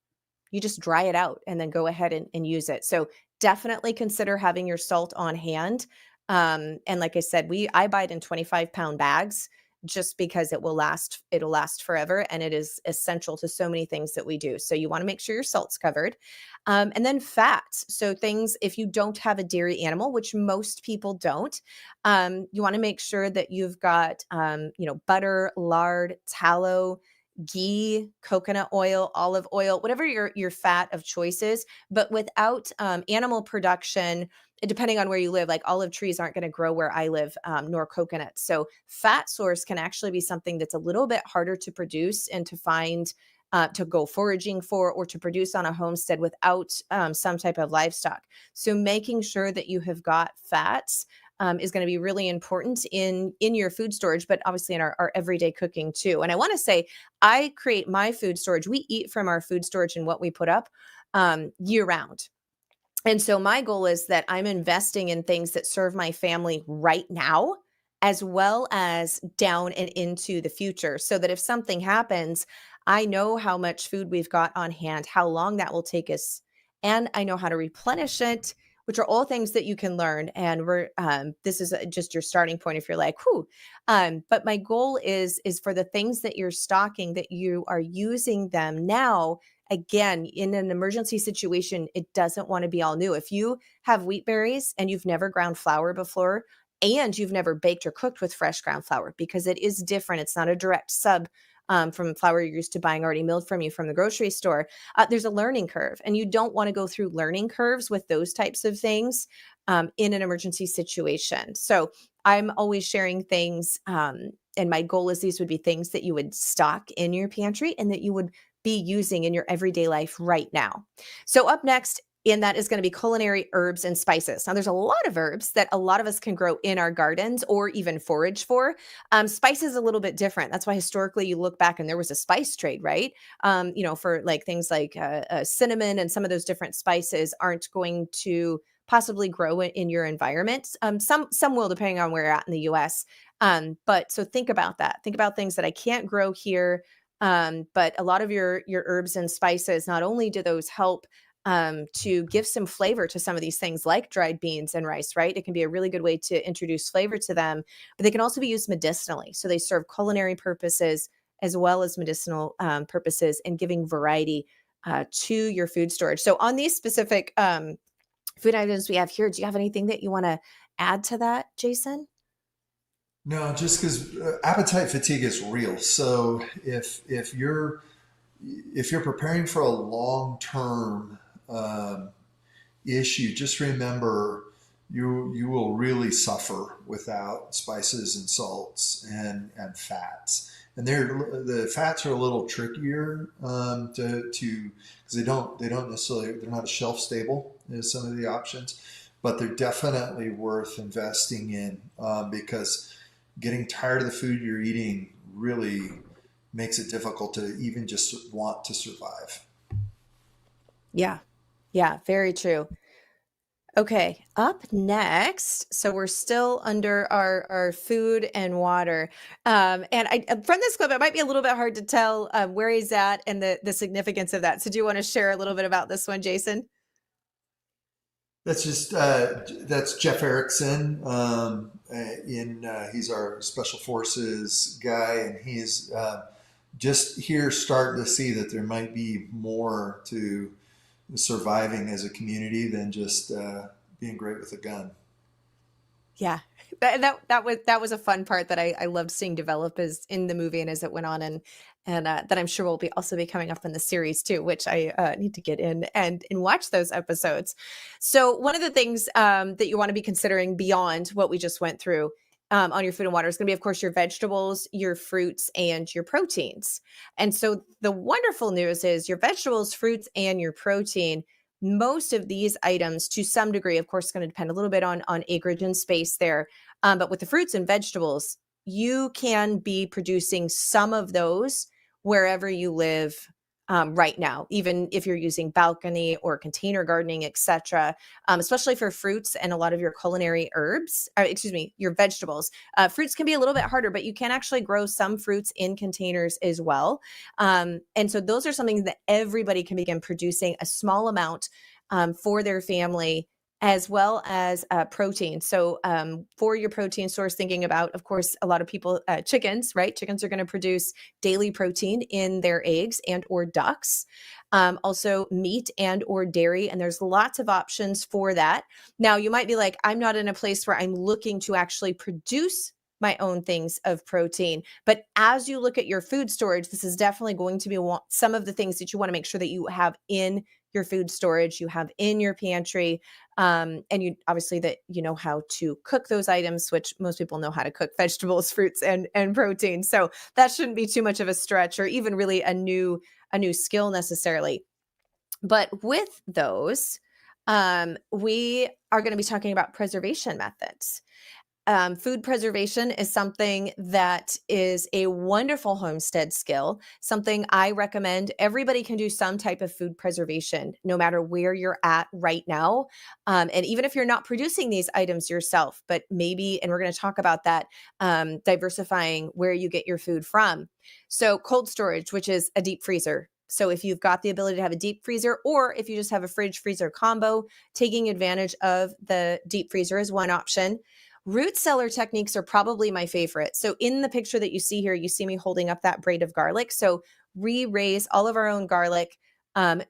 you just dry it out and then go ahead and use it. So definitely consider having your salt on hand. And like I said, I buy it in 25-pound bags just because it'll last forever. And it is essential to so many things that we do. So you want to make sure your salt's covered. And then fats. So things, if you don't have a dairy animal, which most people don't, you want to make sure that you've got, butter, lard, tallow, ghee, coconut oil, olive oil, whatever your fat of choice is. But without animal production, depending on where you live, like olive trees aren't going to grow where I live, nor coconuts. So fat source can actually be something that's a little bit harder to produce and to find, to go foraging for, or to produce on a homestead without some type of livestock. So making sure that you have got fats is going to be really important in your food storage, but obviously in our everyday cooking too. And I want to say, I create my food storage. We eat from our food storage and what we put up year round. And so my goal is that I'm investing in things that serve my family right now, as well as down and into the future, so that if something happens, I know how much food we've got on hand, how long that will take us, and I know how to replenish it, which are all things that you can learn. And this is just your starting point if you're like, whew. But my goal is for the things that you're stocking, that you are using them now again, in an emergency situation, it doesn't want to be all new. If you have wheat berries and you've never ground flour before, and you've never baked or cooked with fresh ground flour, because it is different. It's not a direct sub from flour you're used to buying already milled from you from the grocery store. There's a learning curve, and you don't want to go through learning curves with those types of things in an emergency situation. So I'm always sharing things, and my goal is these would be things that you would stock in your pantry and that you would be using in your everyday life right now. So up next, and that is going to be culinary herbs and spices. Now, there's a lot of herbs that a lot of us can grow in our gardens or even forage for. Spice is a little bit different. That's why historically you look back and there was a spice trade, right? For like things like cinnamon and some of those different spices aren't going to possibly grow in your environment. Some will, depending on where you're at in the U.S. But so think about that. Think about things that I can't grow here. But a lot of your herbs and spices, not only do those help to give some flavor to some of these things like dried beans and rice, right? It can be a really good way to introduce flavor to them, but they can also be used medicinally. So they serve culinary purposes as well as medicinal purposes and giving variety to your food storage. So on these specific food items we have here, do you have anything that you want to add to that, Jason? No, just because appetite fatigue is real. So if you're preparing for a long term issue, just remember you will really suffer without spices and salts and fats. And the fats are a little trickier to because they don't necessarily, they're not as shelf stable as some of the options, but they're definitely worth investing in because getting tired of the food you're eating really makes it difficult to even just want to survive. Yeah. Yeah, very true. Okay, up next, so we're still under our food and water. And from this clip, it might be a little bit hard to tell where he's at and the significance of that. So do you want to share a little bit about this one, Jason? That's Jeff Erickson. In He's our special forces guy, and he's just here starting to see that there might be more to surviving as a community than just being great with a gun. Yeah, that was a fun part that I loved seeing develop as in the movie and as it went on, and that I'm sure will be also be coming up in the series too, which I need to get in and watch those episodes. So one of the things that you want to be considering beyond what we just went through on your food and water is going to be, of course, your vegetables, your fruits, and your proteins. And so the wonderful news is your vegetables, fruits, and your protein, most of these items to some degree, of course, it's going to depend a little bit on acreage and space there. But with the fruits and vegetables, you can be producing some of those wherever you live right now, even if you're using balcony or container gardening, etc. Especially for fruits and a lot of your culinary herbs, excuse me, your vegetables. Fruits can be a little bit harder, but you can actually grow some fruits in containers as well. And so those are something that everybody can begin producing a small amount for their family, as well as protein. So for your protein source, thinking about, of course, a lot of people, chickens, right? Chickens are going to produce daily protein in their eggs and or ducks. Also meat and or dairy. And there's lots of options for that. Now, you might be like, I'm not in a place where I'm looking to actually produce my own things of protein. But as you look at your food storage, this is definitely going to be some of the things that you want to make sure that you have in your food storage, you have in your pantry, and you obviously that you know how to cook those items, which most people know how to cook vegetables, fruits, and protein. So that shouldn't be too much of a stretch or even really a new skill necessarily. But with those, we are going to be talking about preservation methods. Food preservation is something that is a wonderful homestead skill, something I recommend. Everybody can do some type of food preservation, no matter where you're at right now. And even if you're not producing these items yourself, but maybe, and we're going to talk about that, diversifying where you get your food from. So cold storage, which is a deep freezer. So if you've got the ability to have a deep freezer, or if you just have a fridge freezer combo, taking advantage of the deep freezer is one option. Root cellar techniques are probably my favorite. So in the picture that you see here, you see me holding up that braid of garlic. So we raise all of our own garlic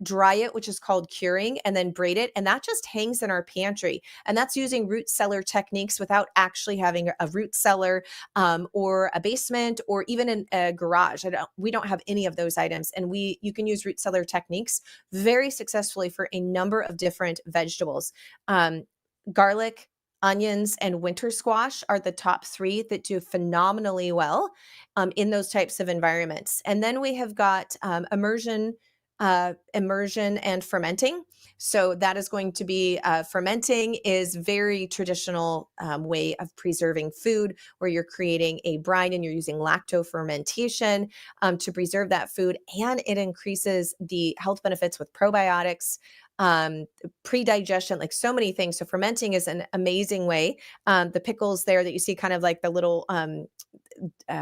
dry it, which is called curing, and then braid it. And that just hangs in our pantry. And that's using root cellar techniques without actually having a root cellar or a basement or even in a garage. We don't have any of those items. And you can use root cellar techniques very successfully for a number of different vegetables. Garlic, onions, and winter squash are the top three that do phenomenally well in those types of environments. And then we have got immersion and fermenting. So that is going to be fermenting is very traditional way of preserving food, where you're creating a brine and you're using lacto fermentation to preserve that food, and it increases the health benefits with probiotics, pre-digestion, like so many things. So fermenting is an amazing way. The pickles there that you see, kind of like the little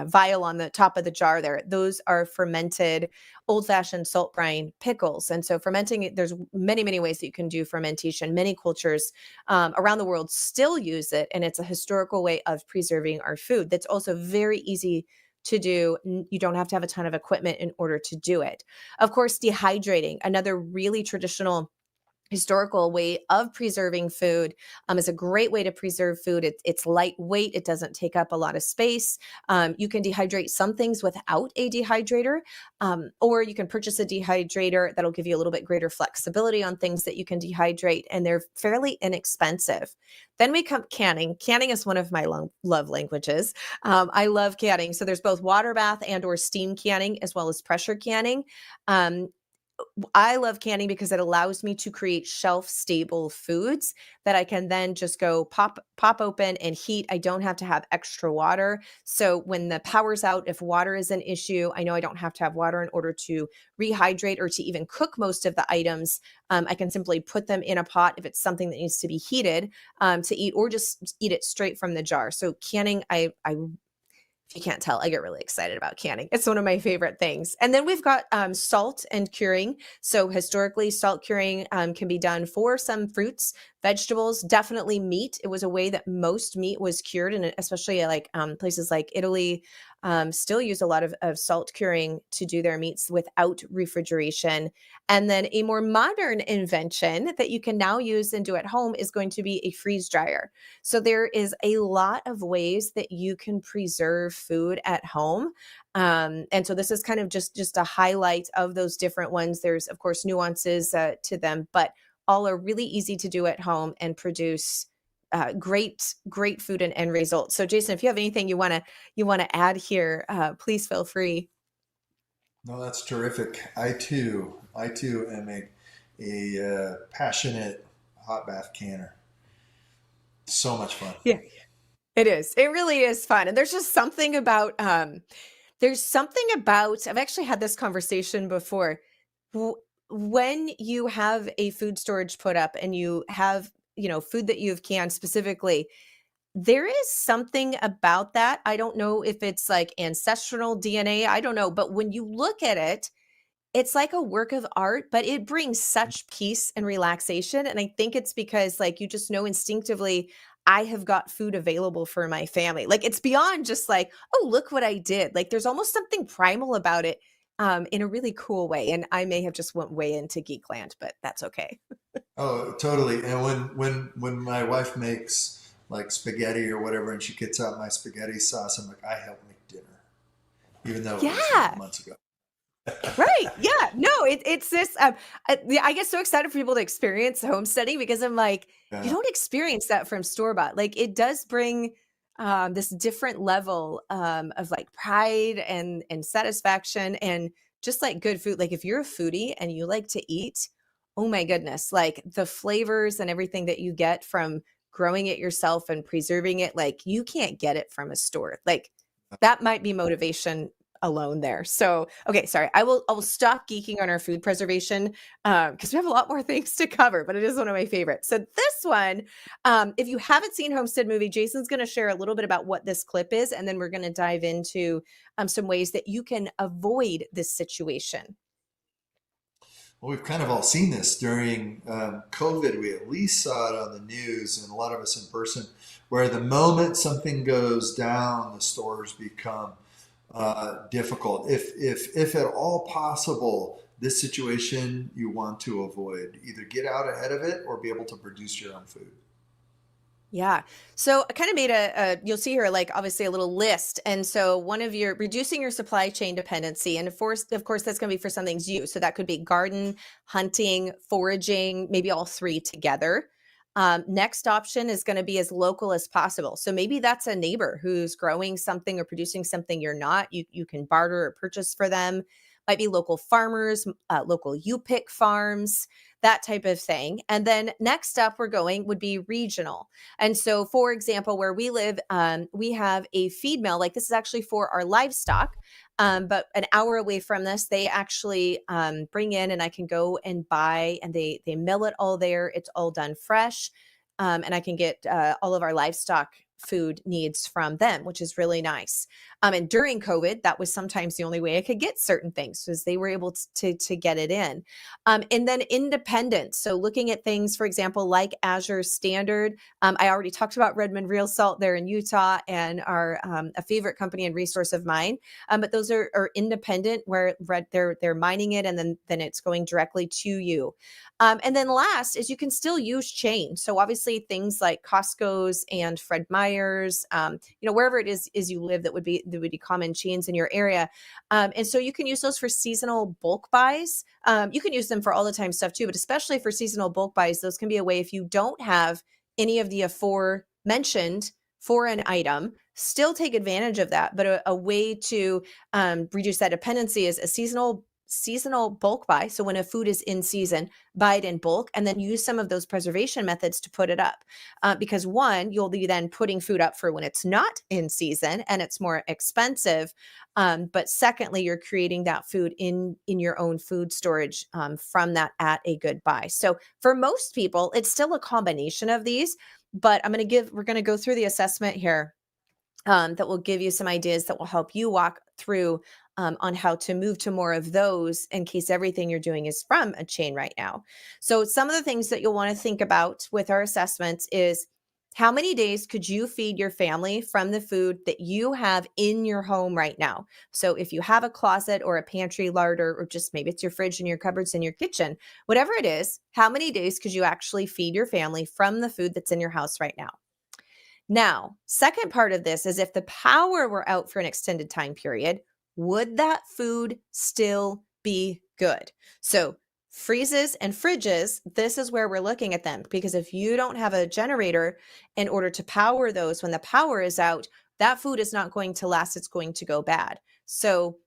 vial on the top of the jar there, those are fermented old-fashioned salt brine pickles. And so fermenting, there's many, many ways that you can do fermentation. Many cultures around the world still use it, and it's a historical way of preserving our food that's also very easy to do. You don't have to have a ton of equipment in order to do it. Of course, dehydrating, another really traditional historical way of preserving food, is a great way to preserve food. It's lightweight. It doesn't take up a lot of space. You can dehydrate some things without a dehydrator, or you can purchase a dehydrator that'll give you a little bit greater flexibility on things that you can dehydrate, and they're fairly inexpensive. Then we come canning. Canning is one of my love languages. I love canning. So there's both water bath and or steam canning, as well as pressure canning. I love canning because it allows me to create shelf-stable foods that I can then just go pop open and heat. I don't have to have extra water. So when the power's out, if water is an issue, I know I don't have to have water in order to rehydrate or to even cook most of the items. I can simply put them in a pot if it's something that needs to be heated to eat, or just eat it straight from the jar. So canning, if you can't tell, I get really excited about canning. It's one of my favorite things. And then we've got salt and curing. So historically, salt curing can be done for some fruits, vegetables, definitely meat. It was a way that most meat was cured, and especially like places like Italy still use a lot of salt curing to do their meats without refrigeration. And then a more modern invention that you can now use and do at home is going to be a freeze dryer. So there is a lot of ways that you can preserve food at home. And so this is kind of just a highlight of those different ones. There's, of course, nuances to them, but all are really easy to do at home and produce great food and end results. So Jason, if you have anything you want to add here, please feel free. No, that's terrific. I too am a passionate hot bath canner. So much fun. Yeah, it is. It really is fun. And there's just something about I've actually had this conversation before. When you have a food storage put up and you have, food that you've canned specifically, there is something about that. I don't know if it's like ancestral DNA. I don't know. But when you look at it, it's like a work of art, but it brings such peace and relaxation. And I think it's because, like, you just know instinctively, I have got food available for my family. Like, it's beyond just like, oh, look what I did. Like, there's almost something primal about it in a really cool way. And I may have just went way into geekland, but that's okay. Oh, totally. And when my wife makes like spaghetti or whatever, and she gets out my spaghetti sauce, I'm like, I helped make dinner, even though it was Yeah. months ago. Right. Yeah. No, it's this. I get so excited for people to experience homesteading because I'm like, you Yeah. don't experience that from store bought. Like, it does bring this different level of like pride and satisfaction and just like good food. Like, if you're a foodie and you like to eat, oh my goodness, like the flavors and everything that you get from growing it yourself and preserving it, like you can't get it from a store. Like, that might be motivation alone there. So, okay, sorry. I will stop geeking on our food preservation because we have a lot more things to cover, but it is one of my favorites. So this one, if you haven't seen Homestead movie, Jason's going to share a little bit about what this clip is, and then we're going to dive into some ways that you can avoid this situation. Well, we've kind of all seen this during COVID. We at least saw it on the news, and a lot of us in person, where the moment something goes down, the stores become difficult. If at all possible, this situation you want to avoid. Either get out ahead of it or be able to produce your own food. Yeah. So I kind of made you'll see here, like obviously a little list. And so one of your reducing your supply chain dependency. And of course, that's going to be for some things you. So that could be garden, hunting, foraging, maybe all three together. Next option is going to be as local as possible. So maybe that's a neighbor who's growing something or producing something you're not. You can barter or purchase for them. Might be local farmers, local you pick farms, that type of thing. And then next up we're going would be regional. And so, for example, where we live, we have a feed mill. Like this is actually for our livestock. But an hour away from this, they actually bring in, and I can go and buy, and they mill it all there. It's all done fresh, and I can get all of our livestock food needs from them, which is really nice. And during COVID, that was sometimes the only way I could get certain things, was they were able to get it in. And then independence. So looking at things, for example, like Azure Standard. I already talked about Redmond Real Salt there in Utah, and are a favorite company and resource of mine. But those are independent, where they're mining it, and then it's going directly to you. And then last is you can still use chain. So obviously things like Costco's and Fred Meyer's, wherever it is you live, that would be common chains in your area. And so you can use those for seasonal bulk buys. You can use them for all the time stuff too, but especially for seasonal bulk buys, those can be a way, if you don't have any of the aforementioned for an item, still take advantage of that. But a way to reduce that dependency is a seasonal bulk buy. So when a food is in season, buy it in bulk, and then use some of those preservation methods to put it up. Because one, you'll be then putting food up for when it's not in season and it's more expensive. But secondly, you're creating that food in your own food storage from that at a good buy. So for most people, it's still a combination of these, but we're going to go through the assessment here that will give you some ideas that will help you walk through on how to move to more of those, in case everything you're doing is from a chain right now. So some of the things that you'll want to think about with our assessments is, how many days could you feed your family from the food that you have in your home right now? So if you have a closet or a pantry larder, or just maybe it's your fridge and your cupboards in your kitchen, whatever it is, how many days could you actually feed your family from the food that's in your house right now? Now, second part of this is, if the power were out for an extended time period, would that food still be good? So freezes and fridges, this is where we're looking at them, because if you don't have a generator in order to power those when the power is out, that food is not going to last. It's going to go bad. So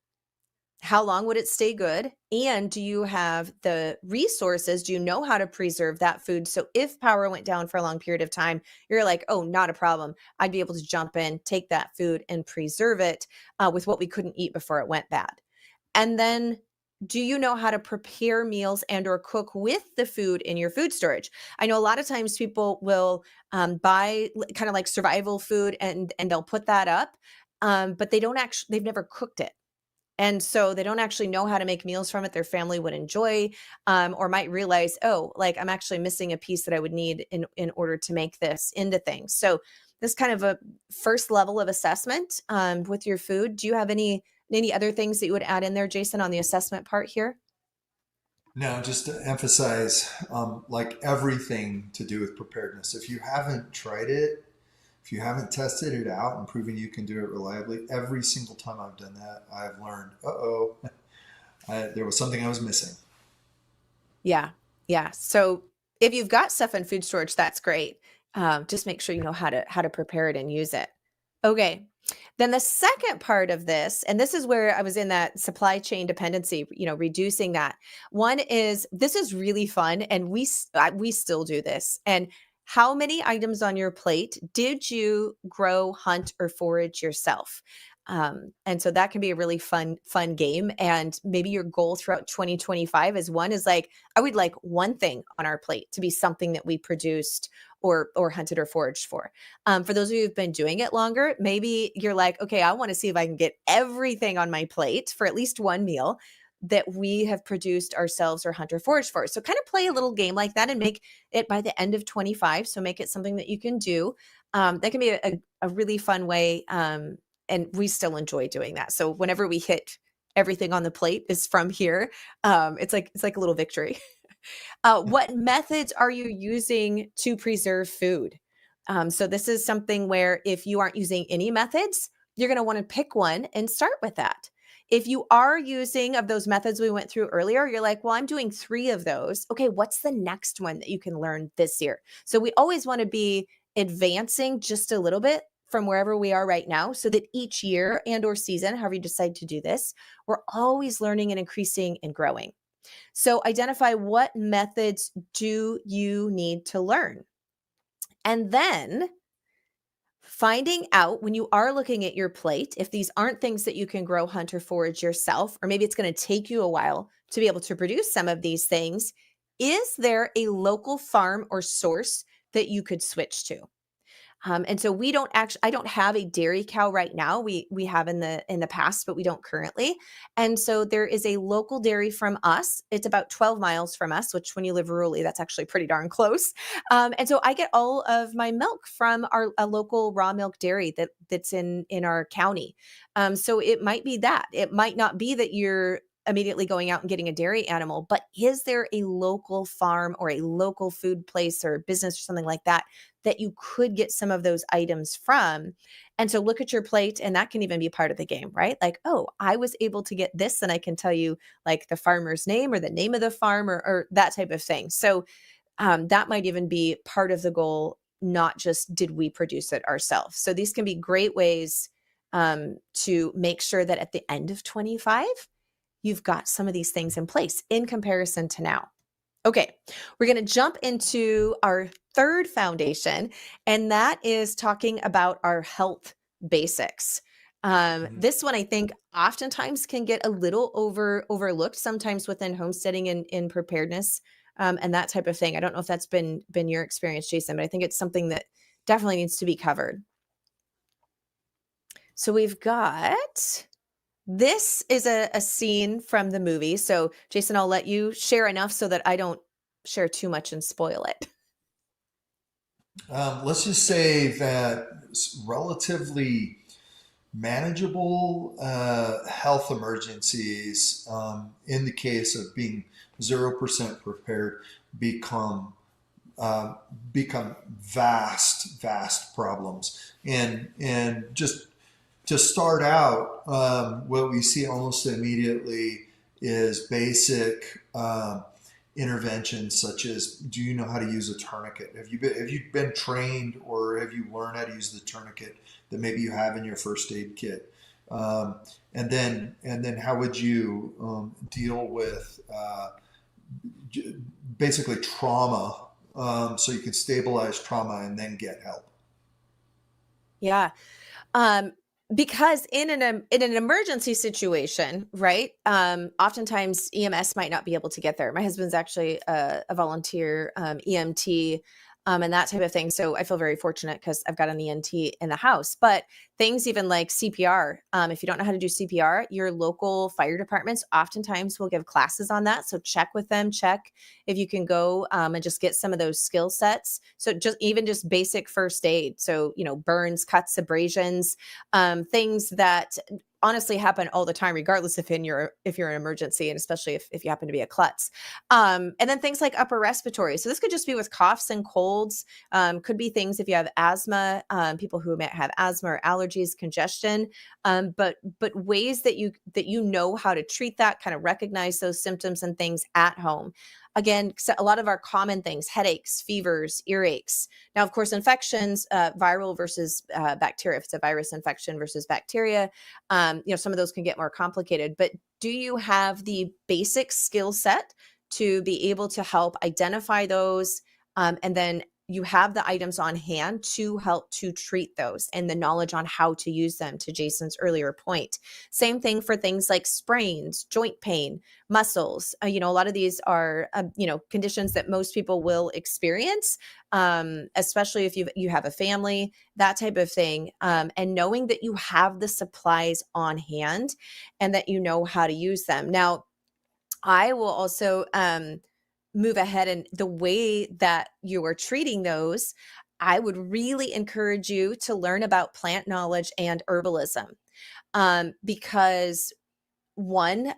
how long would it stay good? And do you have the resources? Do you know how to preserve that food? So if power went down for a long period of time, you're like, oh, not a problem. I'd be able to jump in, take that food and preserve it with what we couldn't eat before it went bad. And then, do you know how to prepare meals and or cook with the food in your food storage? I know a lot of times people will buy kind of like survival food, and they'll put that up, but they've never cooked it. And so they don't actually know how to make meals from it their family would enjoy, or might realize, oh, like I'm actually missing a piece that I would need in order to make this into things. So this kind of a first level of assessment with your food. Do you have any other things that you would add in there, Jason, on the assessment part here? Now, just to emphasize, like everything to do with preparedness, if you haven't tried it, if you haven't tested it out and proven you can do it reliably, every single time I've done that, I've learned, there was something I was missing. Yeah. Yeah. So if you've got stuff in food storage, that's great. Just make sure you know how to prepare it and use it. Okay. Then the second part of this, and this is where I was in that supply chain dependency, reducing that. One is, this is really fun, and we still do this. And how many items on your plate did you grow, hunt, or forage yourself? And so that can be a really fun game. And maybe your goal throughout 2025 is like, I would like one thing on our plate to be something that we produced or hunted or foraged for. For those of you who've been doing it longer, maybe you're like, okay, I want to see if I can get everything on my plate for at least one meal that we have produced ourselves or hunt or foraged for. So kind of play a little game like that and make it by the end of 25. So make it something that you can do. That can be a really fun way. And we still enjoy doing that. So whenever we hit everything on the plate is from here. It's like a little victory. What methods are you using to preserve food? So this is something where if you aren't using any methods, you're going to want to pick one and start with that. If you are using of those methods we went through earlier, you're like, well, I'm doing 3 of those. Okay, what's the next one that you can learn this year? So we always want to be advancing just a little bit from wherever we are right now so that each year and or season, however you decide to do this, we're always learning and increasing and growing. So identify what methods do you need to learn. And then finding out when you are looking at your plate, if these aren't things that you can grow, hunt, or forage yourself, or maybe it's going to take you a while to be able to produce some of these things, is there a local farm or source that you could switch to? And so I don't have a dairy cow right now. We have in the past, but we don't currently. And so there is a local dairy from us. It's about 12 miles from us, which when you live rurally, that's actually pretty darn close. And so I get all of my milk from a local raw milk dairy that's in our county. So it might be that. It might not be that you're immediately going out and getting a dairy animal, but is there a local farm or a local food place or business or something like that that you could get some of those items from? And so look at your plate, and that can even be part of the game, right? Like, oh, I was able to get this, and I can tell you like the farmer's name or the name of the farm or that type of thing. So that might even be part of the goal, not just did we produce it ourselves. So these can be great ways to make sure that at the end of 25, you've got some of these things in place in comparison to now. Okay, we're going to jump into our third foundation, and that is talking about our health basics. This one I think oftentimes can get a little overlooked sometimes within homesteading and in preparedness and that type of thing. I don't know if that's been your experience, Jason, but I think it's something that definitely needs to be covered. So we've got this is a scene from the movie. So, Jason, I'll let you share enough so that I don't share too much and spoil it. Let's just say that it's relatively manageable health emergencies, in the case of being 0% prepared, become uh, become vast problems. And just to start out, what we see almost immediately is basic interventions such as, do you know how to use a tourniquet? Have you been trained, or have you learned how to use the tourniquet that maybe you have in your first aid kit? And then how would you deal with basically trauma, so you can stabilize trauma and then get help? Yeah. Um, because in an emergency situation, right? Oftentimes EMS might not be able to get there. My husband's actually a volunteer EMT and that type of thing. So I feel very fortunate because I've got an EMT in the house. But things even like CPR, if you don't know how to do CPR, your local fire departments oftentimes will give classes on that. So check with them, check if you can go and just get some of those skill sets. So just basic first aid. So, burns, cuts, abrasions, things that honestly happen all the time, regardless if you're an emergency, and especially if you happen to be a klutz. And then things like upper respiratory. So this could just be with coughs and colds. Could be things if you have asthma, people who might have asthma or allergies, congestion. But ways that you know how to treat that, kind of recognize those symptoms and things at home. Again, so a lot of our common things: headaches, fevers, earaches. Now, of course, infections, viral versus bacteria. If it's a virus infection versus bacteria, some of those can get more complicated. But do you have the basic skill set to be able to help identify those, and then you have the items on hand to help to treat those and the knowledge on how to use them, to Jason's earlier point. Same thing for things like sprains, joint pain, muscles. A lot of these are, conditions that most people will experience, especially if you have a family, that type of thing. And knowing that you have the supplies on hand and that you know how to use them. Now, I will also move ahead, and the way that you are treating those, I would really encourage you to learn about plant knowledge and herbalism, because one,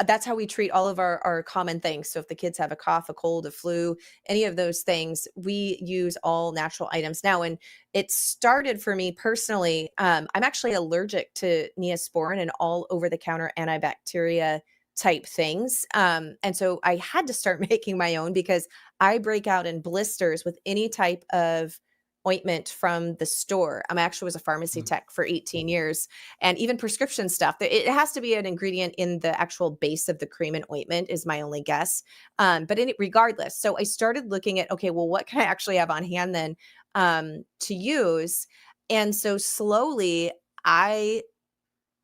that's how we treat all of our common things. So if the kids have a cough, a cold, a flu, any of those things, we use all natural items now. And it started for me personally. I'm actually allergic to Neosporin and all over the counter antibacteria type things. And so I had to start making my own because I break out in blisters with any type of ointment from the store. I actually was a pharmacy tech for 18 years, and even prescription stuff. It has to be an ingredient in the actual base of the cream and ointment is my only guess. But regardless, so I started looking at, okay, well, what can I actually have on hand then to use? And so slowly I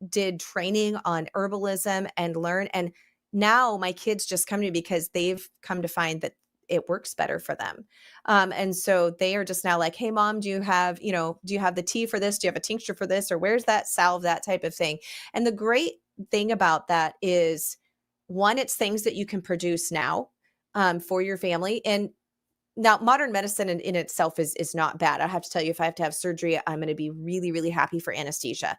did training on herbalism and learn. And now my kids just come to me because they've come to find that it works better for them. And so they are just now like, hey, mom, do you have the tea for this? Do you have a tincture for this? Or where's that salve, that type of thing? And the great thing about that is, one, it's things that you can produce now for your family. And now, modern medicine in itself is not bad. I have to tell you, if I have to have surgery, I'm going to be really, really happy for anesthesia.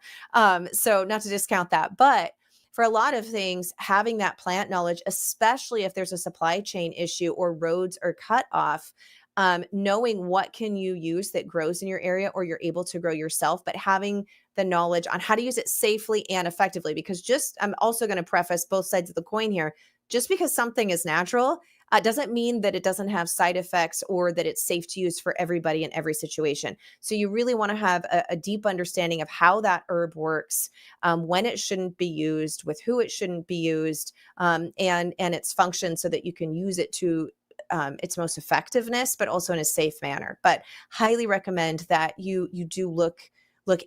So not to discount that, but for a lot of things, having that plant knowledge, especially if there's a supply chain issue or roads are cut off, knowing what can you use that grows in your area or you're able to grow yourself, but having the knowledge on how to use it safely and effectively. Because I'm also going to preface both sides of the coin here. Just because something is natural doesn't mean that it doesn't have side effects or that it's safe to use for everybody in every situation. So you really want to have a deep understanding of how that herb works, when it shouldn't be used, with who it shouldn't be used, and its function, so that you can use it to its most effectiveness, but also in a safe manner. But highly recommend that you do look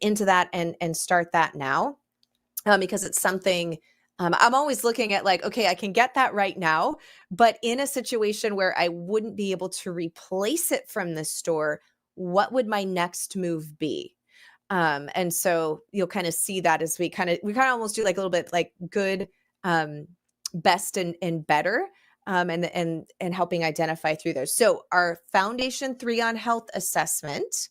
into that and start that now, because it's something. I'm always looking at like, okay, I can get that right now, but in a situation where I wouldn't be able to replace it from the store, what would my next move be? And so you'll kind of see that as we kind of almost do like a little bit like good, best, and better, and helping identify through those. So our Foundation 3 on Health assessment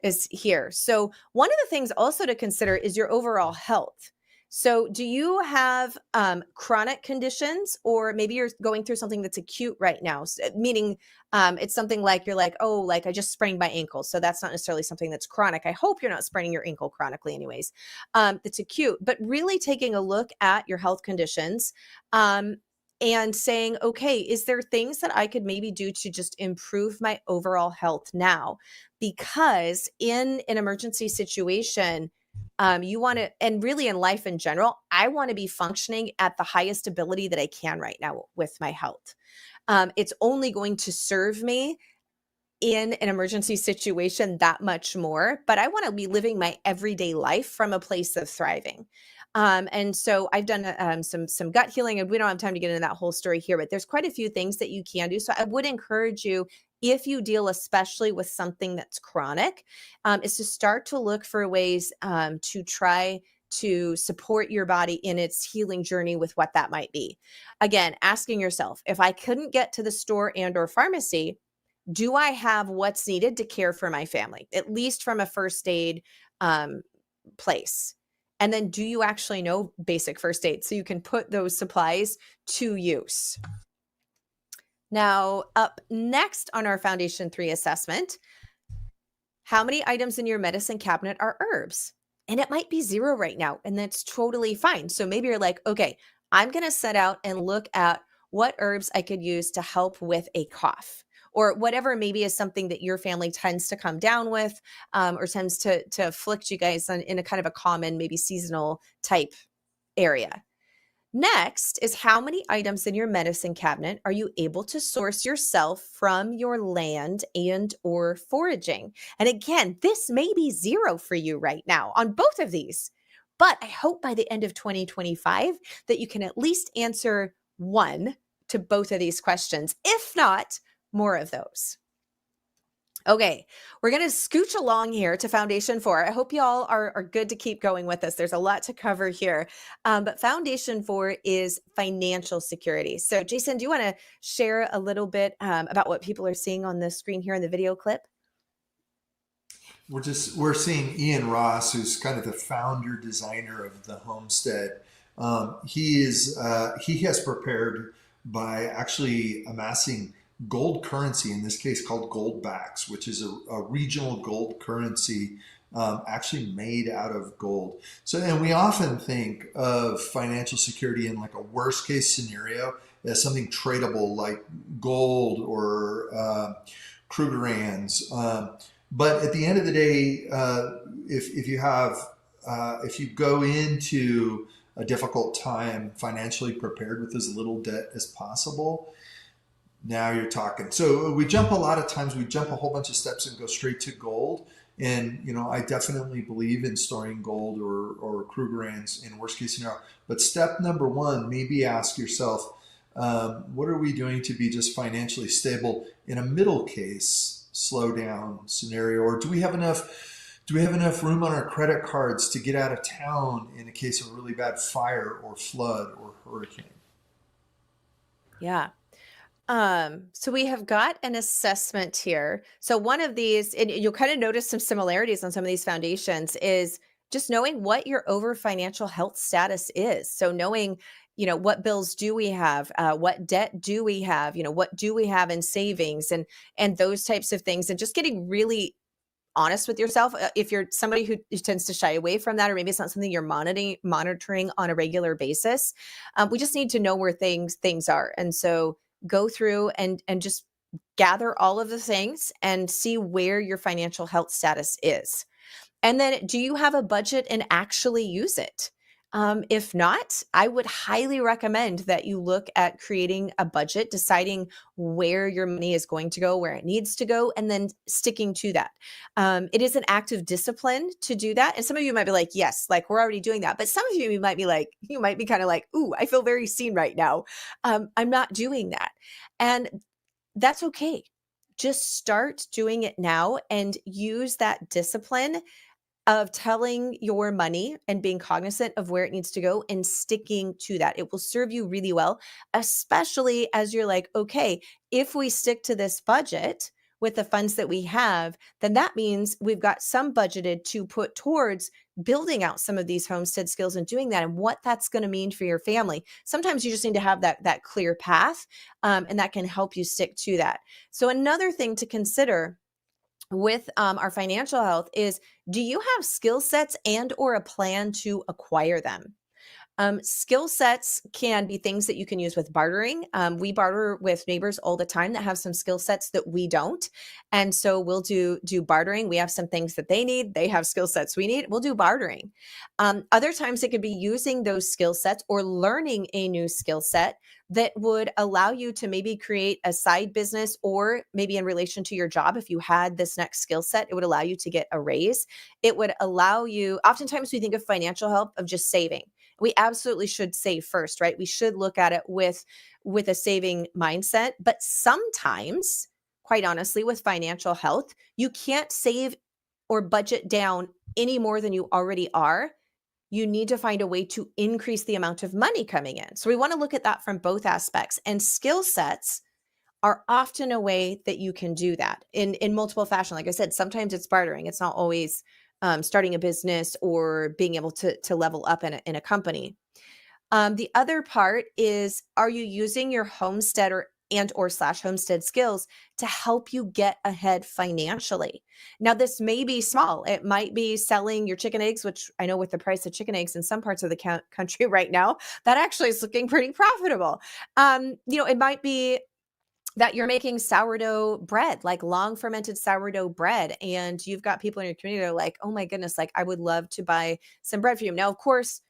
is here. So one of the things also to consider is your overall health. So do you have chronic conditions, or maybe you're going through something that's acute right now, meaning it's something like you're like, oh, like I just sprained my ankle. So that's not necessarily something that's chronic. I hope you're not spraining your ankle chronically anyways. It's acute, but really taking a look at your health conditions, and saying, okay, is there things that I could maybe do to just improve my overall health now? Because in an emergency situation, you want to, and really in life in general, I want to be functioning at the highest ability that I can right now with my health. It's only going to serve me in an emergency situation that much more, but I want to be living my everyday life from a place of thriving. And so I've done some gut healing, and we don't have time to get into that whole story here, but there's quite a few things that you can do. So I would encourage you, if you deal especially with something that's chronic, is to start to look for ways to try to support your body in its healing journey with what that might be. Again, asking yourself, if I couldn't get to the store and or pharmacy, do I have what's needed to care for my family, at least from a first aid place? And then do you actually know basic first aid so you can put those supplies to use? Now, up next on our Foundation 3 assessment, how many items in your medicine cabinet are herbs? And it might be 0 right now, and that's totally fine. So maybe you're like, okay, I'm going to set out and look at what herbs I could use to help with a cough, or whatever maybe is something that your family tends to come down with, or tends to afflict you guys in a kind of a common, maybe seasonal type area. Next is, how many items in your medicine cabinet are you able to source yourself from your land and or foraging? And again, this may be 0 for you right now on both of these, but I hope by the end of 2025 that you can at least answer 1 to both of these questions, if not more of those. Okay, we're going to scooch along here to Foundation 4. I hope you all are good to keep going with us. There's a lot to cover here. But Foundation 4 is financial security. So Jason, do you want to share a little bit about what people are seeing on the screen here in the video clip? we're seeing Ian Ross, who's kind of the founder designer of the Homestead. He has prepared by actually amassing gold currency, in this case called goldbacks, which is a regional gold currency actually made out of gold. So, and we often think of financial security in like a worst case scenario as something tradable like gold or Krugerrands. But at the end of the day, if you have if you go into a difficult time financially prepared with as little debt as possible, now you're talking. So we jump a lot of times, we jump a whole bunch of steps and go straight to gold. And I definitely believe in storing gold or Krugerrands in worst case scenario. But step number one, maybe ask yourself, what are we doing to be just financially stable in a middle case slow down scenario? Or do we have enough room on our credit cards to get out of town in a case of a really bad fire or flood or hurricane? Yeah. So we have got an assessment here. So one of these, and you'll kind of notice some similarities on some of these foundations, is just knowing what your over financial health status is. So knowing, what bills do we have, what debt do we have, what do we have in savings, and those types of things, and just getting really honest with yourself. If you're somebody who tends to shy away from that, or maybe it's not something you're monitoring on a regular basis, we just need to know where things are. And so go through and just gather all of the things and see where your financial health status is. And then, do you have a budget and actually use it? If not, I would highly recommend that you look at creating a budget, deciding where your money is going to go, where it needs to go, and then sticking to that. It is an act of discipline to do that. And some of you might be like, yes, like we're already doing that. But some of you might be like, you might be kind of like, ooh, I feel very seen right now. I'm not doing that. And that's okay. Just start doing it now and use that discipline of telling your money and being cognizant of where it needs to go and sticking to that. It will serve you really well, especially as you're like, okay, if we stick to this budget with the funds that we have, then that means we've got some budgeted to put towards building out some of these homestead skills and doing that, and what that's going to mean for your family. Sometimes you just need to have that clear path, and that can help you stick to that. So another thing to consider with our financial health is, do you have skill sets and or a plan to acquire them? Skill sets can be things that you can use with bartering. We barter with neighbors all the time that have some skill sets that we don't. And so we'll do bartering. We have some things that they need. They have skill sets we need. We'll do bartering. Other times it could be using those skill sets or learning a new skill set that would allow you to maybe create a side business, or maybe in relation to your job, if you had this next skill set, it would allow you to get a raise. It would allow you, oftentimes we think of financial help of just saving. We absolutely should save first, right? We should look at it with a saving mindset. But sometimes, quite honestly, with financial health, you can't save or budget down any more than you already are. You need to find a way to increase the amount of money coming in. So we want to look at that from both aspects. And skill sets are often a way that you can do that in multiple fashion. Like I said, sometimes it's bartering. It's not always starting a business or being able to level up in a company. The other part is, are you using your homestead or slash homestead skills to help you get ahead financially? Now, this may be small. It might be selling your chicken eggs, which I know with the price of chicken eggs in some parts of the country right now, that actually is looking pretty profitable. It might be that you're making sourdough bread, like long fermented sourdough bread, and you've got people in your community that are like, oh my goodness, like I would love to buy some bread for you. Now, of course,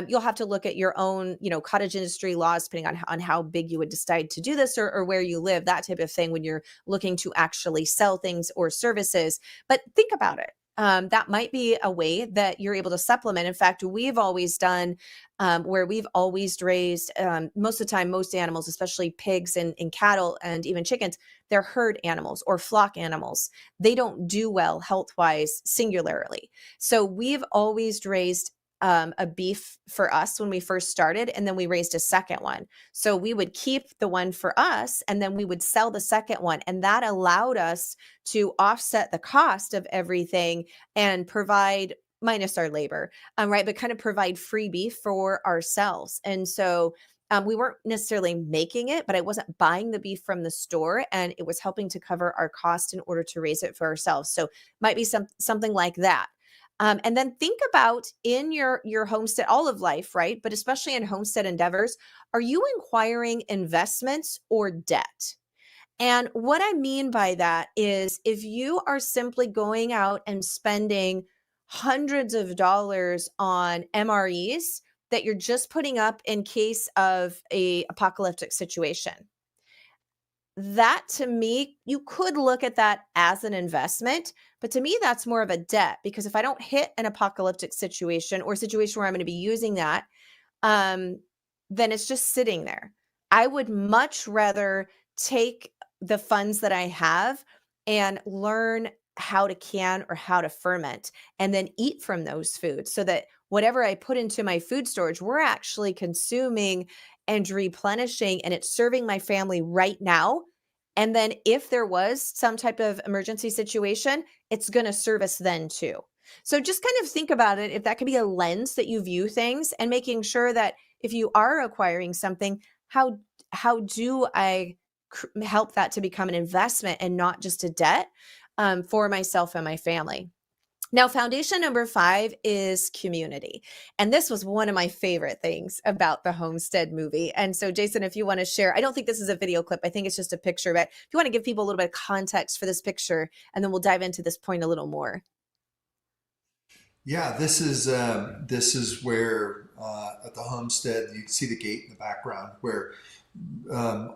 you'll have to look at your own, cottage industry laws, depending on how big you would decide to do this, or where you live, that type of thing, when you're looking to actually sell things or services. But think about it. That might be a way that you're able to supplement. In fact, we've always done where we've always raised, most of the time, most animals, especially pigs and cattle and even chickens, they're herd animals or flock animals. They don't do well health-wise singularly. So we've always raised a beef for us when we first started, and then we raised a second one. So we would keep the one for us, and then we would sell the second one. And that allowed us to offset the cost of everything and provide, minus our labor, right? But kind of provide free beef for ourselves. And so we weren't necessarily making it, but I wasn't buying the beef from the store, and it was helping to cover our cost in order to raise it for ourselves. So might be something like that. And then think about in your homestead, all of life, right? But especially in homestead endeavors, are you inquiring investments or debt? And what I mean by that is if you are simply going out and spending hundreds of dollars on MREs that you're just putting up in case of a apocalyptic situation, that to me, you could look at that as an investment, but to me, that's more of a debt, because if I don't hit an apocalyptic situation or situation where I'm going to be using that, um, then it's just sitting there. I would much rather take the funds that I have and learn how to can or how to ferment and then eat from those foods, so that whatever I put into my food storage, we're actually consuming and replenishing, and it's serving my family right now. And then if there was some type of emergency situation, it's going to serve us then too. So just kind of think about it, if that could be a lens that you view things, and making sure that if you are acquiring something, how do I help that to become an investment and not just a debt, for myself and my family. Now, foundation number 5 is community. And this was one of my favorite things about the Homestead movie. And so, Jason, if you want to share, I don't think this is a video clip, I think it's just a picture, but if you want to give people a little bit of context for this picture, and then we'll dive into this point a little more. Yeah, this is where at the homestead you can see the gate in the background where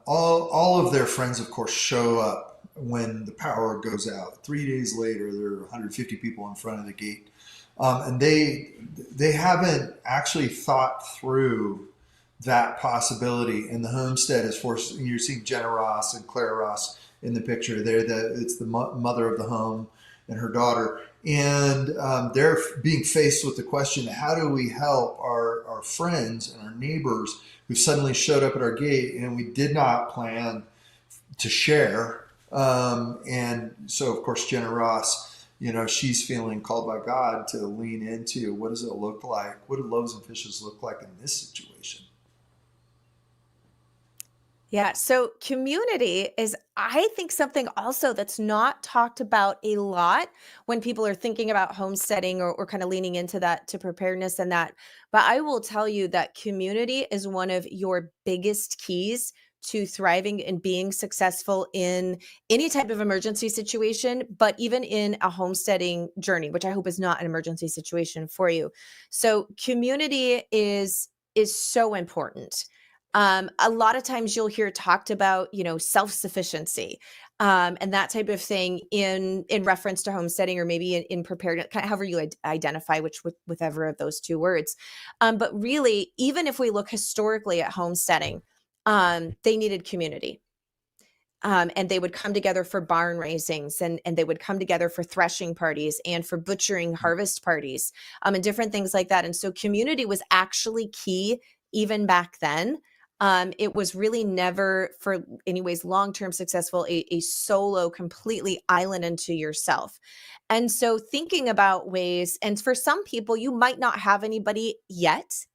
all of their friends, of course, show up when the power goes out. 3 days later, there are 150 people in front of the gate, and they haven't actually thought through that possibility. And the homestead is forced. You're seeing Jenna Ross and Clara Ross in the picture. It's the mother of the home and her daughter, and they're being faced with the question: how do we help our friends and our neighbors who suddenly showed up at our gate and we did not plan to share? And so, of course, Jenna Ross, she's feeling called by God to lean into what does it look like? What do loaves and fishes look like in this situation? Yeah. So community is, I think, something also that's not talked about a lot when people are thinking about homesteading, or kind of leaning into that, to preparedness and that. But I will tell you that community is one of your biggest keys to thriving and being successful in any type of emergency situation, but even in a homesteading journey, which I hope is not an emergency situation for you. So community is so important. A lot of times you'll hear talked about, self-sufficiency, and that type of thing in reference to homesteading, or maybe in preparedness, kind of however you identify whichever of those two words. But really, even if we look historically at homesteading, they needed community. And they would come together for barn raisings, and they would come together for threshing parties and for butchering harvest parties, and different things like that. And so community was actually key even back then. It was really never, for anyways, long-term successful, a solo, completely island unto yourself. And so thinking about ways, and for some people, you might not have anybody yet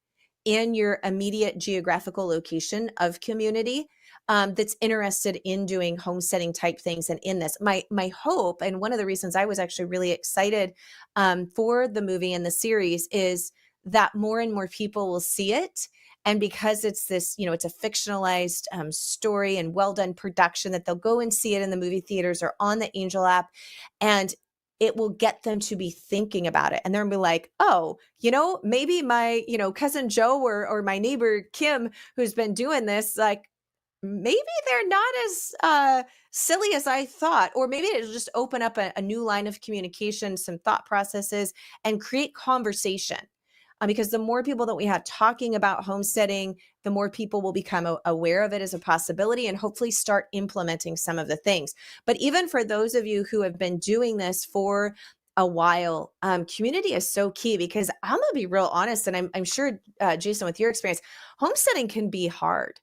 in your immediate geographical location of community, that's interested in doing homesteading type things. And in this, my hope, and one of the reasons I was actually really excited for the movie and the series, is that more and more people will see it. And because it's this, it's a fictionalized story and well done production, that they'll go and see it in the movie theaters or on the Angel app, and it will get them to be thinking about it. And they're gonna be like, oh, maybe my, cousin Joe, or my neighbor Kim, who's been doing this, like, maybe they're not as silly as I thought. Or maybe it'll just open up a new line of communication, some thought processes, and create conversation. Because the more people that we have talking about homesteading, the more people will become aware of it as a possibility, and hopefully start implementing some of the things. But even for those of you who have been doing this for a while, community is so key because I'm gonna be real honest, and I'm sure, Jason, with your experience, homesteading can be hard.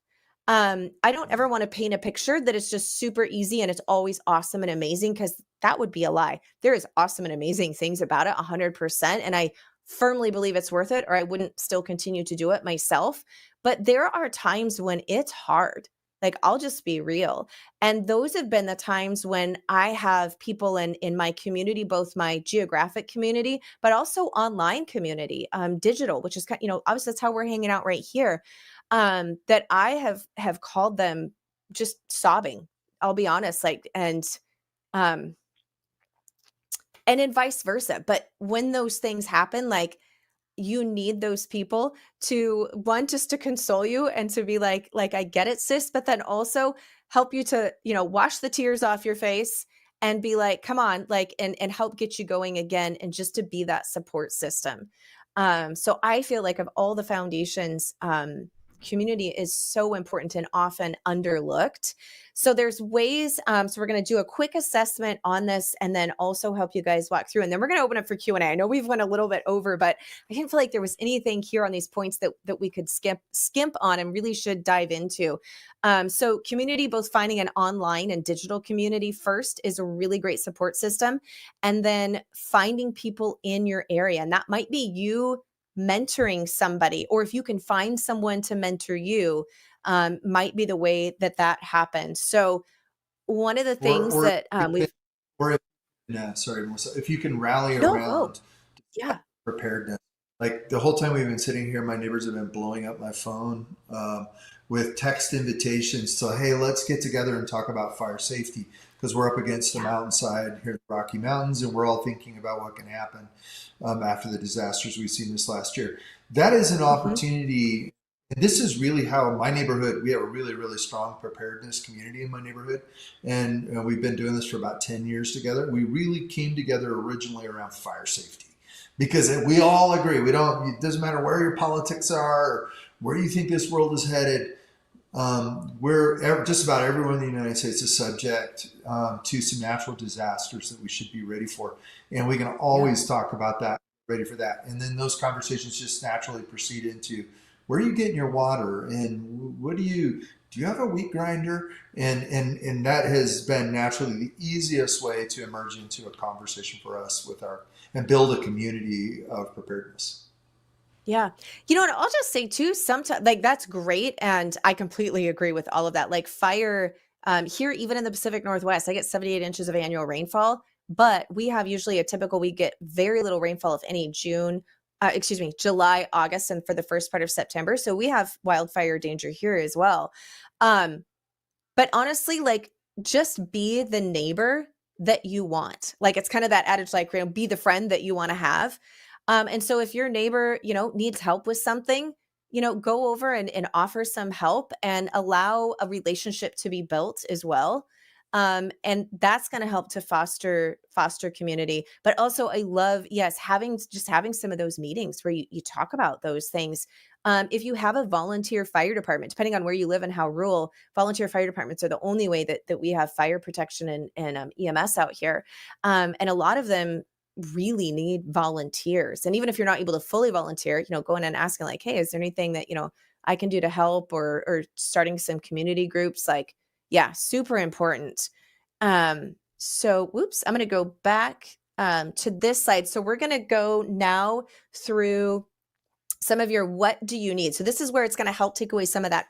I don't ever want to paint a picture that it's just super easy and it's always awesome and amazing because that would be a lie. There is awesome and amazing things about it, 100%, and I firmly believe it's worth it, or I wouldn't still continue to do it myself. But there are times when it's hard. Like, I'll just be real. And those have been the times when I have people in my community, both my geographic community, but also online community, digital, which is obviously that's how we're hanging out right here. That I have called them just sobbing. I'll be honest, like, um, and then vice versa. But when those things happen, like, you need those people to, one, just to console you and to be like, I get it, sis, but then also help you to, wash the tears off your face and be like, come on, like, and help get you going again, and just to be that support system. So I feel like of all the foundations, community is so important and often underlooked. So there's ways, so we're going to do a quick assessment on this and then also help you guys walk through. And then we're going to open up for Q&A. I know we've went a little bit over, but I didn't feel like there was anything here on these points that we could skimp on and really should dive into. So community, both finding an online and digital community first, is a really great support system. And then finding people in your area. And that might be you mentoring somebody, or if you can find someone to mentor you, might be the way that happens. So one of the things or that we've or if, yeah, sorry, Melissa, if you can rally no, go. around Yeah. preparedness. Like the whole time we've been sitting here, my neighbors have been blowing up my phone with text invitations. So, hey, let's get together and talk about fire safety because we're up against the mountainside here in the Rocky Mountains, and we're all thinking about what can happen after the disasters we've seen this last year. That is an opportunity. And this is really how my neighborhood, we have a really, really strong preparedness community in my neighborhood. And we've been doing this for about 10 years together. We really came together originally around fire safety because we all agree. It doesn't matter where your politics are or where you think this world is headed. Just about everyone in the United States is subject to some natural disasters that we should be ready for. And we can always talk about that, ready for that. And then those conversations just naturally proceed into where are you getting your water and do you have a wheat grinder? And that has been naturally the easiest way to emerge into a conversation for us and build a community of preparedness. Yeah. And I'll just say too, sometimes, like, that's great. And I completely agree with all of that. Like, fire, here, even in the Pacific Northwest, I get 78 inches of annual rainfall, but we have usually we get very little rainfall, if any, July, August, and for the first part of September. So we have wildfire danger here as well. But honestly, like, just be the neighbor that you want. Like, it's kind of that adage, like, be the friend that you want to have. And so if your neighbor, needs help with something, go over and offer some help and allow a relationship to be built as well. And that's going to help to foster community. But also I love, yes, having some of those meetings where you talk about those things. If you have a volunteer fire department, depending on where you live and how rural, volunteer fire departments are the only way that we have fire protection and EMS out here. And a lot of them really need volunteers. And even if you're not able to fully volunteer, going and asking like, hey, is there anything that, I can do to help, or starting some community groups, like, yeah, super important. So whoops, I'm going to go back to this slide. So we're going to go now through some of your what do you need. So this is where it's going to help take away some of that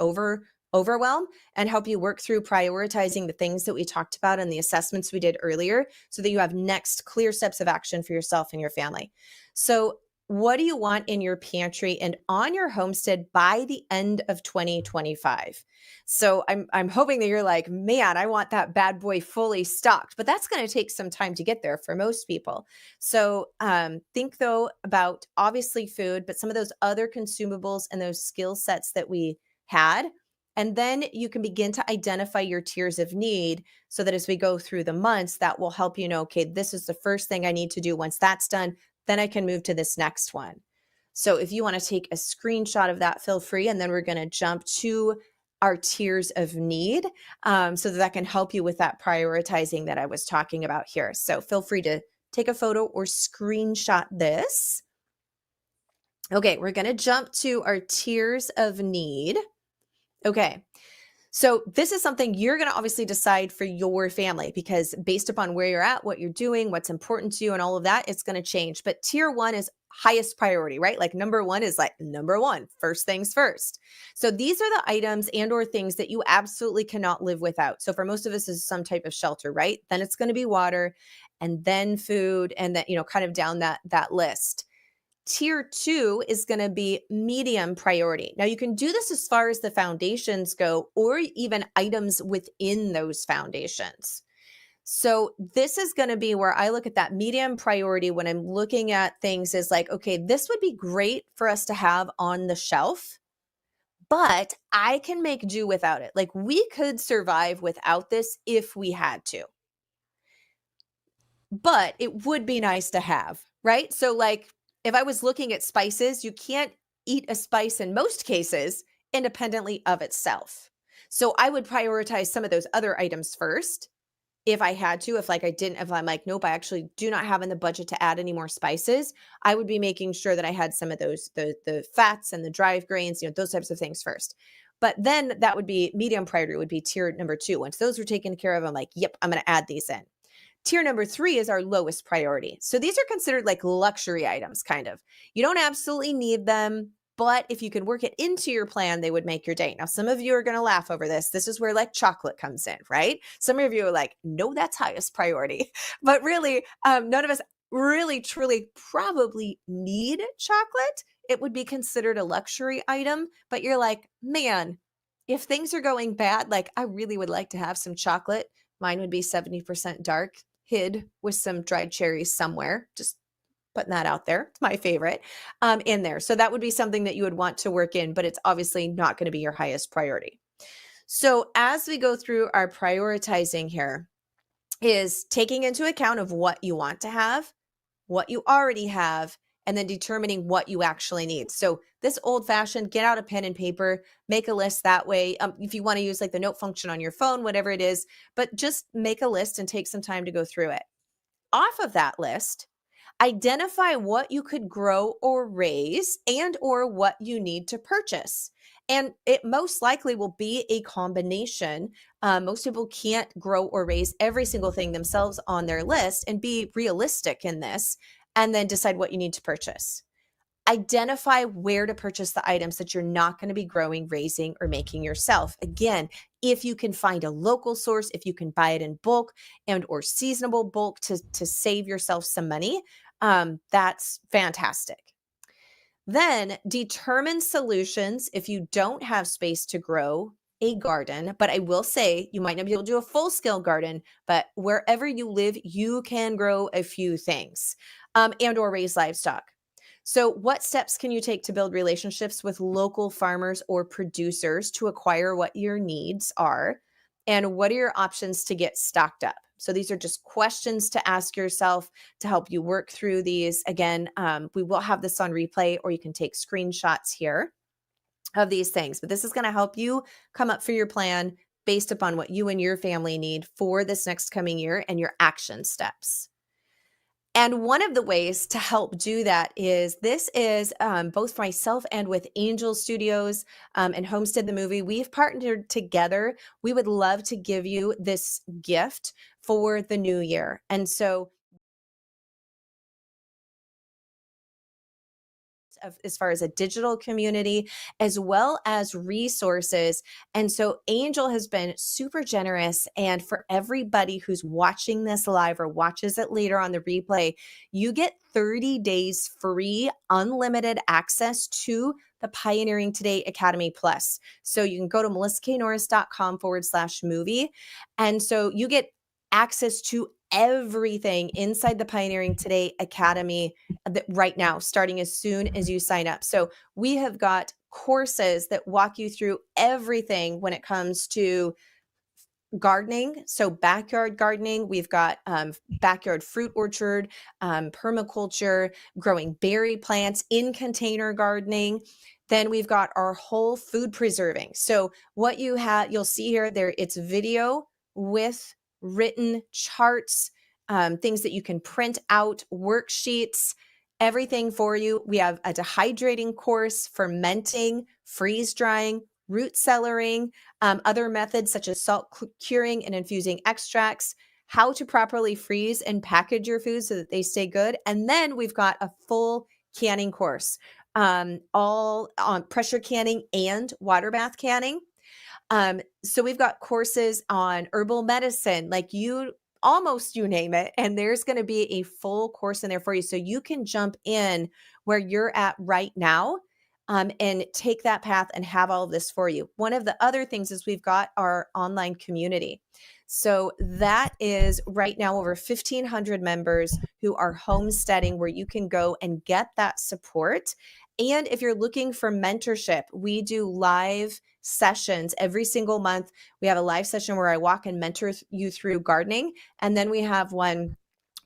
overwhelm and help you work through prioritizing the things that we talked about and the assessments we did earlier so that you have next clear steps of action for yourself and your family. So what do you want in your pantry and on your homestead by the end of 2025? So I'm hoping that you're like, man, I want that bad boy fully stocked, but that's going to take some time to get there for most people. So think though about obviously food, but some of those other consumables and those skill sets that we had. And then you can begin to identify your tiers of need so that as we go through the months, that will help you know, okay, this is the first thing I need to do. Once that's done, then I can move to this next one. So if you want to take a screenshot of that, feel free. And then we're going to jump to our tiers of need so that can help you with that prioritizing that I was talking about here. So feel free to take a photo or screenshot this. Okay, we're going to jump to our tiers of need. Okay. So this is something you're going to obviously decide for your family, because based upon where you're at, what you're doing, what's important to you and all of that, it's going to change. But tier 1 is highest priority, right? Like number 1 is like number 1, first things first. So these are the items and or things that you absolutely cannot live without. So for most of us is some type of shelter, right? Then it's going to be water, and then food, and then, kind of down that list. Tier 2 is going to be medium priority. Now, you can do this as far as the foundations go, or even items within those foundations. So this is going to be where I look at that medium priority when I'm looking at things is like, okay, this would be great for us to have on the shelf, but I can make do without it. Like, we could survive without this if we had to, but it would be nice to have, right? So like, if I was looking at spices, you can't eat a spice in most cases independently of itself. So I would prioritize some of those other items first if I had to. If I'm like, nope, I actually do not have in the budget to add any more spices, I would be making sure that I had some of those, the fats and the dry grains, those types of things first. But then that would be medium priority, would be tier number 2. Once those were taken care of, I'm like, yep, I'm going to add these in. Tier number 3 is our lowest priority. So these are considered like luxury items, kind of. You don't absolutely need them, but if you can work it into your plan, they would make your day. Now, some of you are going to laugh over this. This is where like chocolate comes in, right? Some of you are like, no, that's highest priority. But really, none of us really, truly probably need chocolate. It would be considered a luxury item, but you're like, man, if things are going bad, like I really would like to have some chocolate. Mine would be 70% dark, hid with some dried cherries somewhere. Just putting that out there. It's my favorite in there. So that would be something that you would want to work in, but it's obviously not going to be your highest priority. So as we go through our prioritizing here, is taking into account of what you want to have, what you already have, and then determining what you actually need. So this old fashioned, get out a pen and paper, make a list that way. If you want to use like the note function on your phone, whatever it is, but just make a list and take some time to go through it. Off of that list, identify what you could grow or raise and or what you need to purchase. And it most likely will be a combination. Most people can't grow or raise every single thing themselves on their list, and be realistic in this, and then decide what you need to purchase. Identify where to purchase the items that you're not going to be growing, raising, or making yourself. Again, if you can find a local source, if you can buy it in bulk and or seasonable bulk to save yourself some money, that's fantastic. Then determine solutions if you don't have space to grow a garden. But I will say, you might not be able to do a full-scale garden, but wherever you live, you can grow a few things and or raise livestock. So what steps can you take to build relationships with local farmers or producers to acquire what your needs are? And what are your options to get stocked up? So these are just questions to ask yourself to help you work through these. Again, we will have this on replay, or you can take screenshots here of these things. But this is going to help you come up for your plan based upon what you and your family need for this next coming year and your action steps. And one of the ways to help do that is both for myself and with Angel Studios and Homestead the movie. We've partnered together. We would love to give you this gift for the new year. And so as far as a digital community, as well as resources. And so Angel has been super generous. And for everybody who's watching this live or watches it later on the replay, you get 30 days free, unlimited access to the Pioneering Today Academy Plus. So you can go to melissaknorris.com/movie. And so you get access to everything inside the Pioneering Today Academy right now, starting as soon as you sign up. So we have got courses that walk you through everything when it comes to gardening. So backyard gardening, we've got backyard fruit orchard, permaculture, growing berry plants, in container gardening. Then we've got our whole food preserving. So what you'll see here, it's video with written charts, things that you can print out, worksheets, everything for you. We have a dehydrating course, fermenting, freeze drying, root cellaring, other methods such as salt curing and infusing extracts, how to properly freeze and package your foods so that they stay good. And then we've got a full canning course, all on pressure canning and water bath canning. So we've got courses on herbal medicine, like you name it, and there's going to be a full course in there for you. So you can jump in where you're at right now, and take that path and have all of this for you. One of the other things is we've got our online community. So that is right now over 1,500 members who are homesteading, where you can go and get that support. And if you're looking for mentorship, we do live sessions every single month. We have a live session where I walk and mentor you through gardening. And then we have one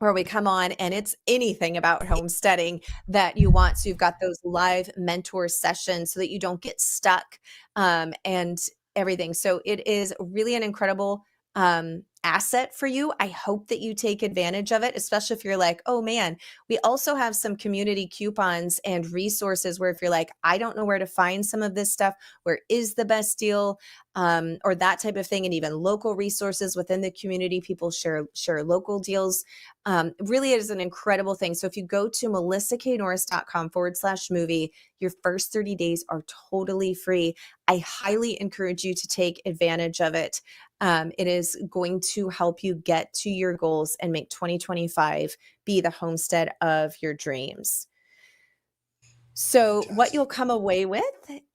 where we come on and it's anything about homesteading that you want. So you've got those live mentor sessions so that you don't get stuck, and everything. So it is really an incredible asset for you. I hope that you take advantage of it, especially if you're like, oh man, we also have some community coupons and resources where if you're like, I don't know where to find some of this stuff, where is the best deal, or that type of thing. And even local resources within the community, people share local deals. Really, it is an incredible thing. So if you go to melissaknorris.com/movie, your first 30 days are totally free. I highly encourage you to take advantage of it. It is going to help you get to your goals and make 2025 be the homestead of your dreams. So Fantastic. what you'll come away with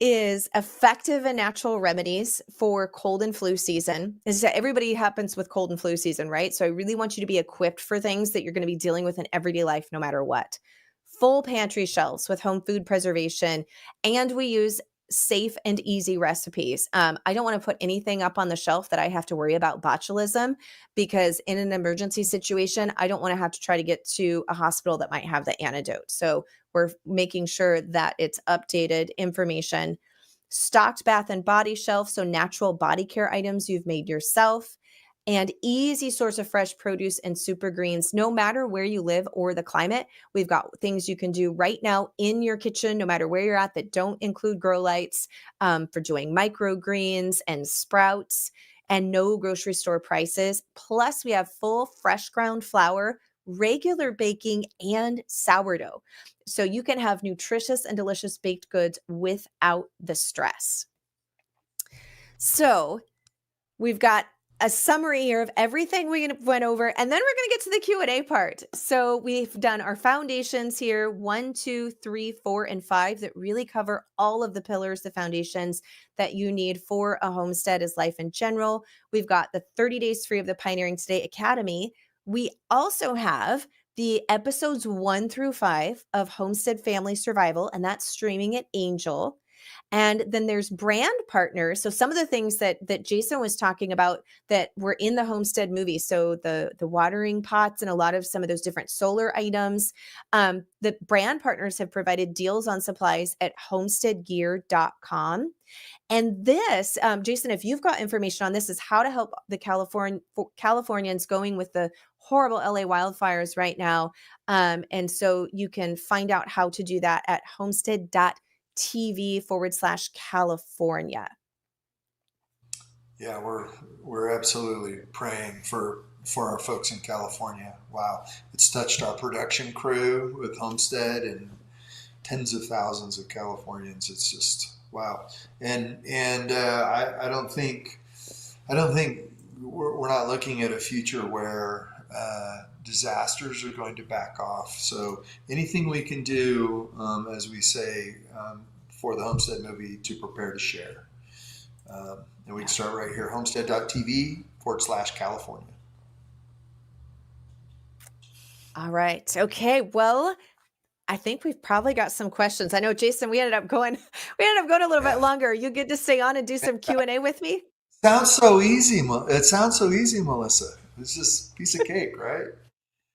is effective and natural remedies for cold and flu season. Is that everybody happens with cold and flu season, right? So I really want you to be equipped for things that you're going to be dealing with in everyday life, no matter what. Full pantry shelves with home food preservation, and we use safe and easy recipes. I don't want to put anything up on the shelf that I have to worry about botulism, because in an emergency situation, I don't want to have to try to get to a hospital that might have the antidote. So we're making sure that it's updated information. Stocked bath and body shelf, so natural body care items you've made yourself, and easy source of fresh produce and super greens, no matter where you live or the climate. We've got things you can do right now in your kitchen, no matter where you're at, that don't include grow lights, for doing microgreens and sprouts, and no grocery store prices. Plus, we have full fresh ground flour, regular baking, and sourdough. So you can have nutritious and delicious baked goods without the stress. So we've got a summary here of everything we went over, and then we're going to get to the Q&A part. So we've done our foundations here, 1, 2, 3, 4, and 5, that really cover all of the pillars, the foundations that you need for a homestead as life in general. We've got the 30 days free of the Pioneering Today Academy. We also have the episodes 1 through 5 of Homestead Family Survival, and that's streaming at Angel. And then there's brand partners. So some of the things that Jason was talking about that were in the Homestead movie. So the watering pots and a lot of some of those different solar items. The brand partners have provided deals on supplies at homesteadgear.com. And this, Jason, if you've got information on this, is how to help the Californians going with the horrible LA wildfires right now. And so you can find out how to do that at homestead.tv/California. Yeah, we're absolutely praying for our folks in California. Wow, it's touched our production crew with Homestead and tens of thousands of Californians. It's just wow, and I don't think we're not looking at a future where disasters are going to back off. So anything we can do, as we say, for the Homestead movie, to prepare to share. And we can start right here, homestead.tv/California. All right. Okay. Well, I think we've probably got some questions. I know, Jason, we ended up going a little bit longer. You get to stay on and do some Q&A with me? Sounds so easy. It sounds so easy, Melissa. It's just a piece of cake, right?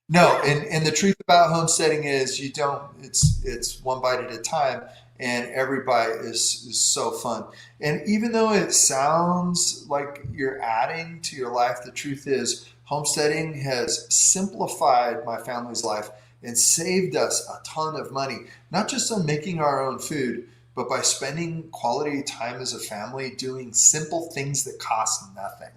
No, Yeah. and the truth about homesteading is you don't. It's one bite at a time, and every bite is so fun. And even though it sounds like you're adding to your life, the truth is Homesteading has simplified my family's life and saved us a ton of money, not just on making our own food, but by spending quality time as a family doing simple things that cost nothing.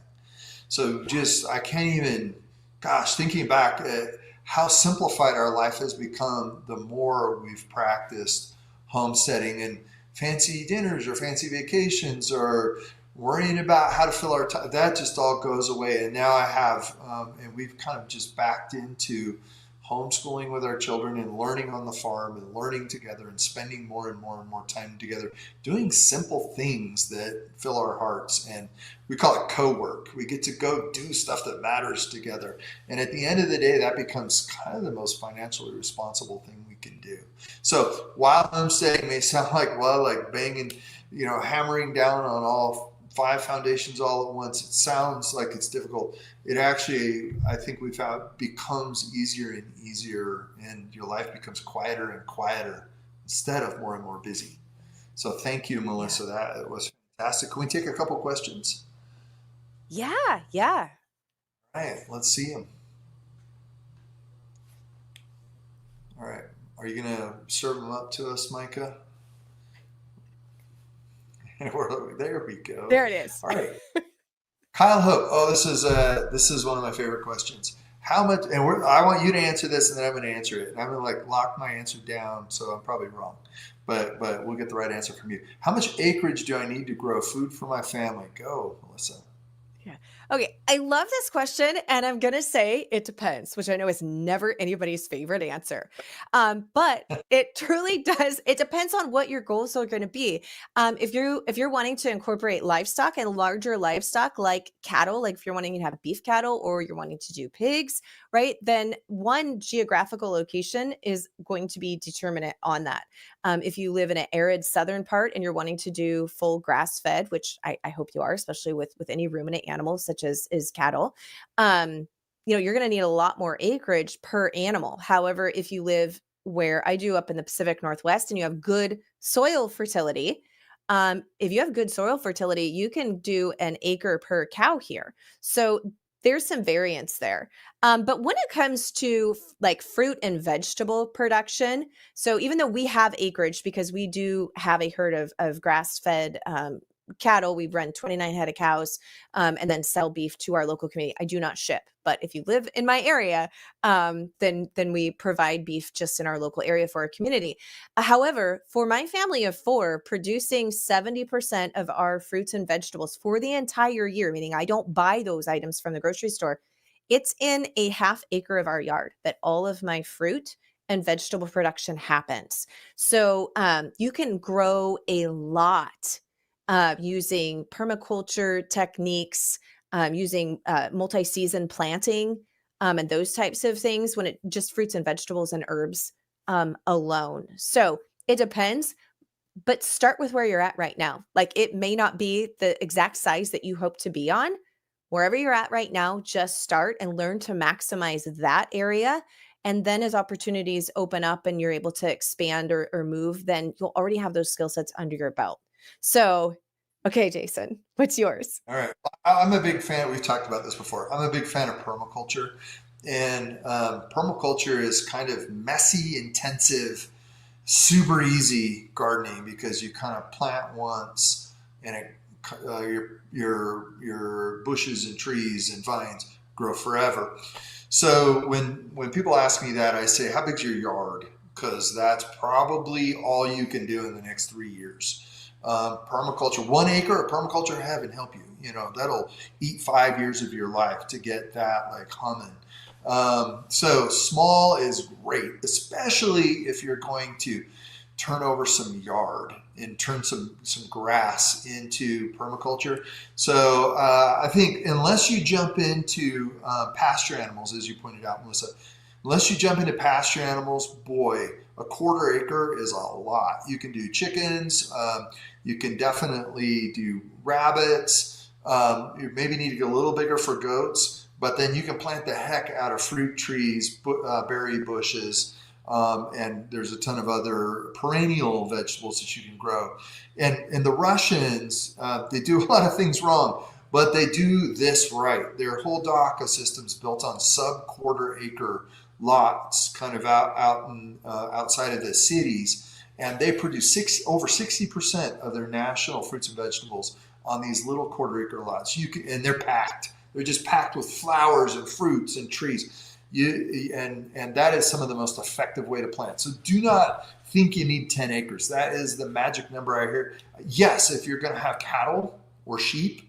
So just, I can't even, gosh, thinking back at how simplified our life has become the more we've practiced homesteading, and fancy dinners or fancy vacations or worrying about how to fill our time, that just all goes away. And now I have, and we've kind of just backed into homeschooling with our children and learning on the farm and learning together and spending more and more and more time together, doing simple things that fill our hearts. And we call it co-work. We get to go do stuff that matters together. And at the end of the day, that becomes kind of the most financially responsible thing we can do. So while homesteading may sound like, well, like banging, hammering down on all five foundations all at once, it sounds like it's difficult. It actually, I think we found, becomes easier and easier, and your life becomes quieter and quieter instead of more and more busy. So thank you, Melissa. That was fantastic. Can we take a couple questions? Yeah, yeah. All right, let's see them. All right. Are you going to serve them up to us, Micah? There we go. There it is. All right. Kyle Hope. Oh, this is one of my favorite questions. How much? And I want you to answer this, and then I'm going to answer it. And I'm going to like lock my answer down, so I'm probably wrong, but we'll get the right answer from you. How much acreage do I need to grow food for my family? Go, Melissa. Yeah. Okay. I love this question, and I'm going to say it depends, which I know is never anybody's favorite answer. But it truly does. It depends on what your goals are going to be. If you're wanting to incorporate livestock and larger livestock like cattle, like if you're wanting to have beef cattle or you're wanting to do pigs, right? Then one geographical location is going to be determinant on that. If you live in an arid southern part and you're wanting to do full grass fed, which I hope you are, especially with any ruminant animals such as cattle, you're going to need a lot more acreage per animal. However, if you live where I do up in the Pacific Northwest and you have good soil fertility, if you have good soil fertility, you can do an acre per cow here. So there's some variance there. But when it comes to like fruit and vegetable production, so even though we have acreage because we do have a herd of grass-fed cattle, we run 29 head of cows and then sell beef to our local community. I do not ship, but if you live in my area, then we provide beef just in our local area for our community. However, for my family of four, producing 70% of our fruits and vegetables for the entire year, meaning I don't buy those items from the grocery store, it's in a half acre of our yard that all of my fruit and vegetable production happens. So you can grow a lot using permaculture techniques, using multi-season planting, and those types of things when it just fruits and vegetables and herbs alone. So it depends, but start with where you're at right now. Like it may not be the exact size that you hope to be on. Wherever you're at right now, just start and learn to maximize that area. And then as opportunities open up and you're able to expand or move, then you'll already have those skill sets under your belt. So, okay, Jason, what's yours? All right. I'm a big fan. We've talked about this before. I'm a big fan of permaculture. And permaculture is kind of messy, intensive, super easy gardening because you kind of plant once and your bushes and trees and vines grow forever. So when people ask me that, I say, how big's your yard? Because that's probably all you can do in the next 3 years. Permaculture, 1 acre of permaculture, heaven help you. That'll eat 5 years of your life to get that like humming. So small is great, especially if you're going to turn over some yard and turn some grass into permaculture. So I think unless you jump into pasture animals, as you pointed out, Melissa, unless you jump into pasture animals, boy, a 1/4 acre is a lot. You can do chickens. You can definitely do rabbits. You maybe need to get a little bigger for goats, but then you can plant the heck out of fruit trees, berry bushes, and there's a ton of other perennial vegetables that you can grow. And the Russians, they do a lot of things wrong. but they do this right. Their whole DACA system's built on sub-quarter acre lots, kind of outside of the cities, and they produce over 60% of their national fruits and vegetables on these little quarter acre lots. And they're packed. They're just packed with flowers and fruits and trees. And that is some of the most effective way to plant. So do not think you need 10 acres. That is the magic number I hear. Yes, if you're going to have cattle or sheep,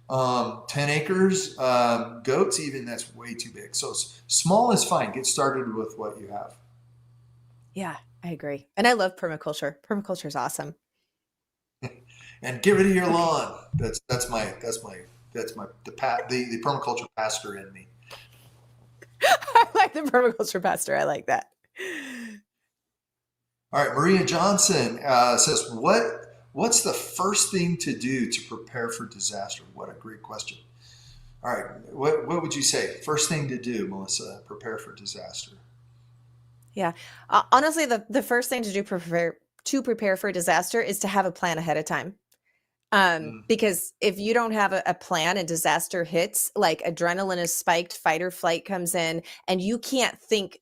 10 acres, goats even, that's way too big. So small is fine. Get started with what you have. Yeah, I agree. And I love permaculture. Permaculture is awesome. And get rid of your Okay. lawn. That's the permaculture pastor in me. I like the permaculture pastor. I like that. All right, Maria Johnson says, what's the first thing to do to prepare for disaster? What a great question. All right, what would you say? First thing to do, Melissa, prepare for disaster. Yeah. Honestly, the first thing to do to prepare for disaster is to have a plan ahead of time. Mm. Because if you don't have a plan and disaster hits, like adrenaline is spiked, fight or flight comes in, and you can't think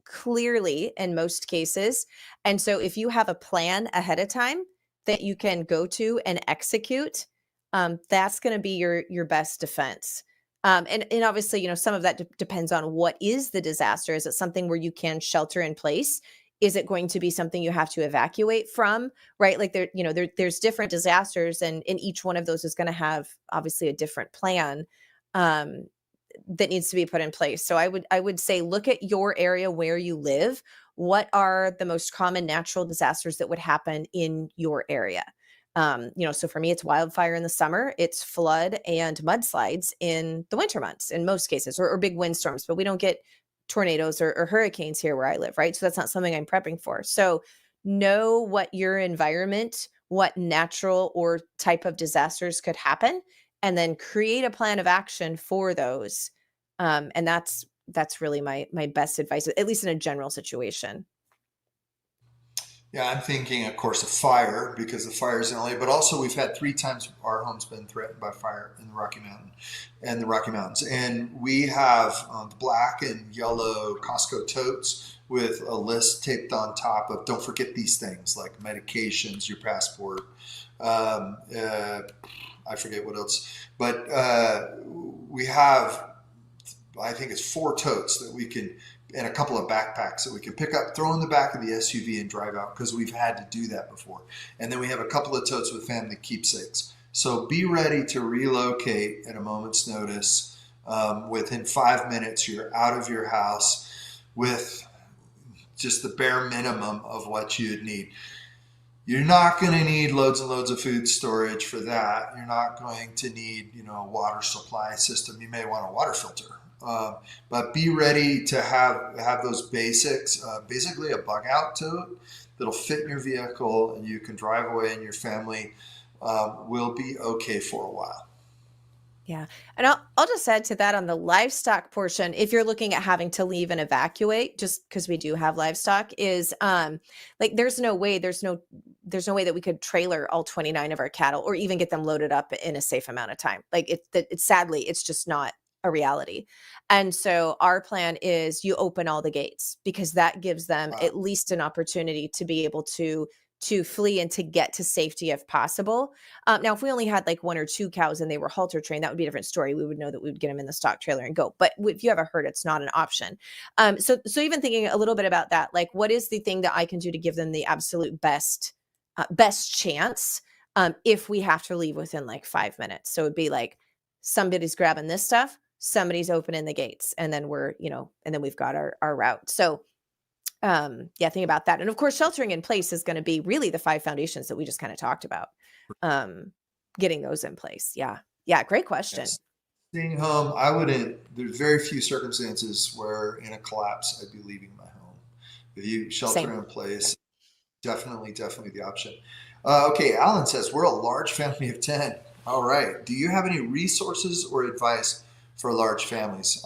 clearly in most cases. And so if you have a plan ahead of time that you can go to and execute, that's going to be your best defense. And obviously, some of that depends on what is the disaster. Is it something where you can shelter in place? Is it going to be something you have to evacuate from? Right? Like there's different disasters, and each one of those is going to have obviously a different plan. That needs to be put in place. So I would say look at your area where you live. What are the most common natural disasters that would happen in your area? So for me, it's wildfire in the summer, it's flood and mudslides in the winter months in most cases, or big windstorms, but we don't get tornadoes or hurricanes here where I live, right? So that's not something I'm prepping for. So know what your environment, what natural or type of disasters could happen, and then create a plan of action for those. And that's really my best advice, at least in a general situation. Yeah, I'm thinking, of course, of fire because the fire is in LA, but also we've had 3 times our home's been threatened by fire in the Rocky Mountains, and we have black and yellow Costco totes with a list taped on top of "Don't forget these things" like medications, your passport. Um, uh, I forget what else, but we have, I think it's 4 totes that we can, and a couple of backpacks that we can pick up, throw in the back of the SUV and drive out because we've had to do that before. And then we have a couple of totes with family keepsakes. So be ready to relocate at a moment's notice. Within 5 minutes, you're out of your house with just the bare minimum of what you'd need. You're not going to need loads and loads of food storage for that. You're not going to need, a water supply system. You may want a water filter. But be ready to have those basics, basically a bug out tote that'll fit in your vehicle and you can drive away and your family will be okay for a while. Yeah. And I'll just add to that on the livestock portion, if you're looking at having to leave and evacuate, just because we do have livestock, is like there's no way that we could trailer all 29 of our cattle or even get them loaded up in a safe amount of time. Like it's sadly, it's just not a reality. And so our plan is you open all the gates because that gives them Wow. at least an opportunity to be able to flee and to get to safety if possible. Now, if we only had like 1 or 2 cows and they were halter trained, that would be a different story. We would know that we would get them in the stock trailer and go. But if you have a herd, it's not an option. So even thinking a little bit about that, like what is the thing that I can do to give them the absolute best chance if we have to leave within like 5 minutes? So it'd be like somebody's grabbing this stuff, somebody's opening the gates, and then and then we've got our route. So think about that. And of course, sheltering in place is going to be really the 5 foundations that we just kind of talked about. Getting those in place. Yeah. Yeah. Great question. Yes. Staying home, I wouldn't, there's very few circumstances where in a collapse I'd be leaving my home. If you Same. shelter in place, definitely the option. Okay, Alan says, we're a large family of 10. All right. Do you have any resources or advice for large families?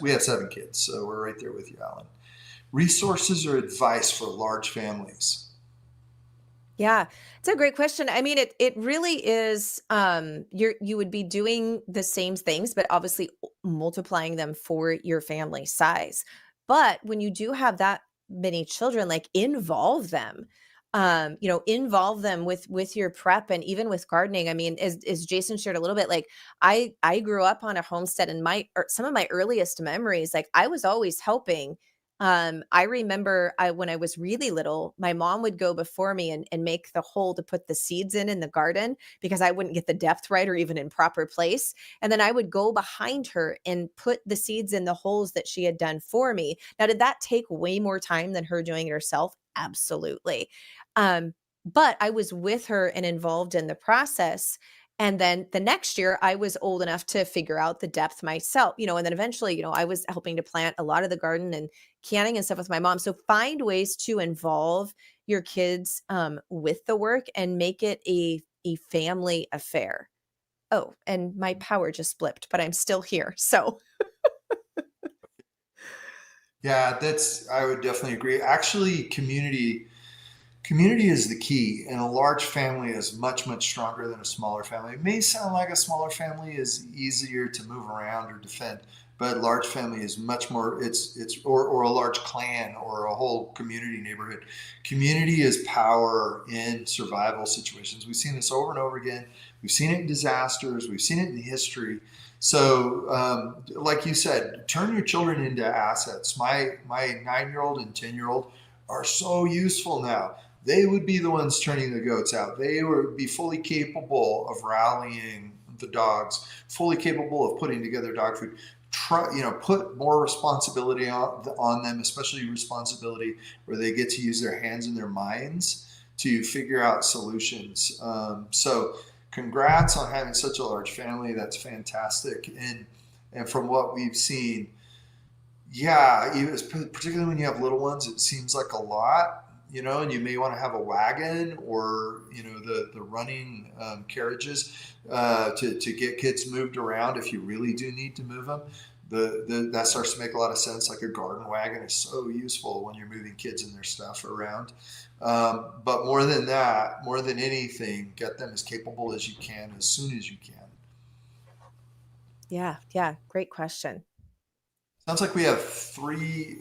We have 7 kids, so we're right there with you, Alan. Resources or advice for large families? Yeah, it's a great question. I mean, it really is, you would be doing the same things, but obviously multiplying them for your family size. But when you do have that many children, like involve them. Involve them with your prep and even with gardening. I mean, as Jason shared a little bit, like I grew up on a homestead, and some of my earliest memories, like I was always helping. I remember when I was really little, my mom would go before me and make the hole to put the seeds in the garden because I wouldn't get the depth right or even in proper place. And then I would go behind her and put the seeds in the holes that she had done for me. Now, did that take way more time than her doing it herself? Absolutely. Um, but I was with her and involved in the process. And then the next year, I was old enough to figure out the depth myself, and then eventually, I was helping to plant a lot of the garden and canning and stuff with my mom. So find ways to involve your kids with the work and make it a family affair. Oh, and my power just blipped, but I'm still here. So Yeah, I would definitely agree. Actually, community is the key, and a large family is much, much stronger than a smaller family. It may sound like a smaller family is easier to move around or defend, but a large family is much more. Or a large clan or a whole community neighborhood. Community is power in survival situations. We've seen this over and over again. We've seen it in disasters. We've seen it in history. So, like you said, turn your children into assets. My 9-year-old and 10-year-old are so useful now. They would be the ones turning the goats out. They would be fully capable of rallying the dogs, fully capable of putting together dog food. Put more responsibility on them, especially responsibility where they get to use their hands and their minds to figure out solutions. So, congrats on having such a large family. That's fantastic. And from what we've seen, yeah, particularly when you have little ones, it seems like a lot, and you may want to have a wagon or, the running carriages to get kids moved around if you really do need to move them. That starts to make a lot of sense. Like a garden wagon is so useful when you're moving kids and their stuff around. But more than that, more than anything, get them as capable as you can as soon as you can. yeah, yeah, great question. Sounds like we have three.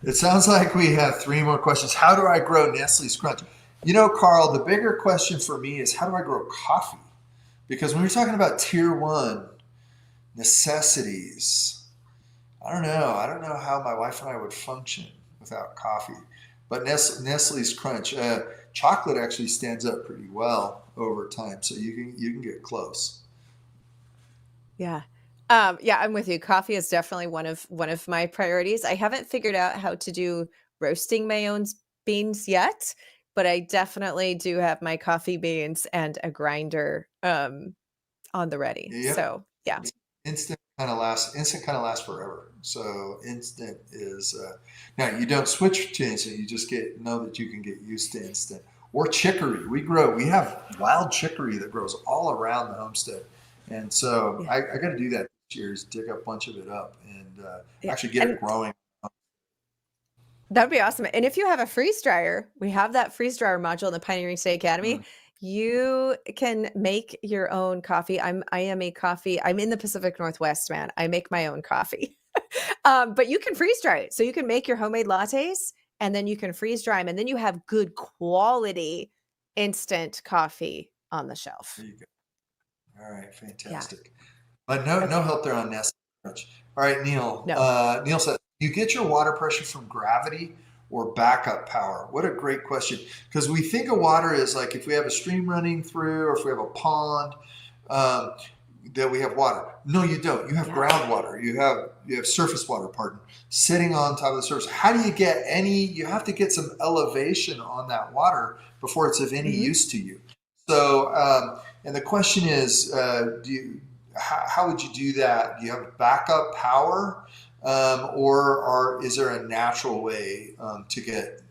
It sounds like we have three more questions. How do I grow Nestle's Crunch? Carl, the bigger question for me is how do I grow coffee? Because when you're talking about tier one necessities, I don't know. I don't know how my wife and I would function without coffee. But Nestle's Crunch, chocolate actually stands up pretty well over time, so you can get close. Yeah. Yeah, I'm with you. Coffee is definitely one of my priorities. I haven't figured out how to do roasting my own beans yet, but I definitely do have my coffee beans and a grinder on the ready. Yep. So, yeah. Instant kind of lasts forever. So instant is now you don't switch to instant. You just know that you can get used to instant or chicory. We have wild chicory that grows all around the homestead, and so Yeah. I got to do that this year is dig a bunch of it up and Yeah. actually get it And growing. that'd be awesome. And if you have a freeze dryer, we have that freeze dryer module in the Pioneering State Academy. Mm. You can make your own coffee. I'm in the Pacific Northwest, man. I make my own coffee. But you can freeze dry it. So you can make your homemade lattes and then you can freeze dry them and then you have good quality instant coffee on the There shelf. you go. All right, Yeah. fantastic. But no Okay. help there on Nest. All right, Neil. No. Neil said, you get your water pressure from gravity or backup power? What a great question. Because we think of water as like if we have a stream running through or if we have a pond, um, that we have water. No, you don't. You have Yeah. groundwater. You have surface water, pardon, sitting on top of the surface. How do you get any? You have to get some elevation on that water before it's of any Hmm. use to you. So, and the question is, how would you do that? Do you have backup power, or is there a natural way to get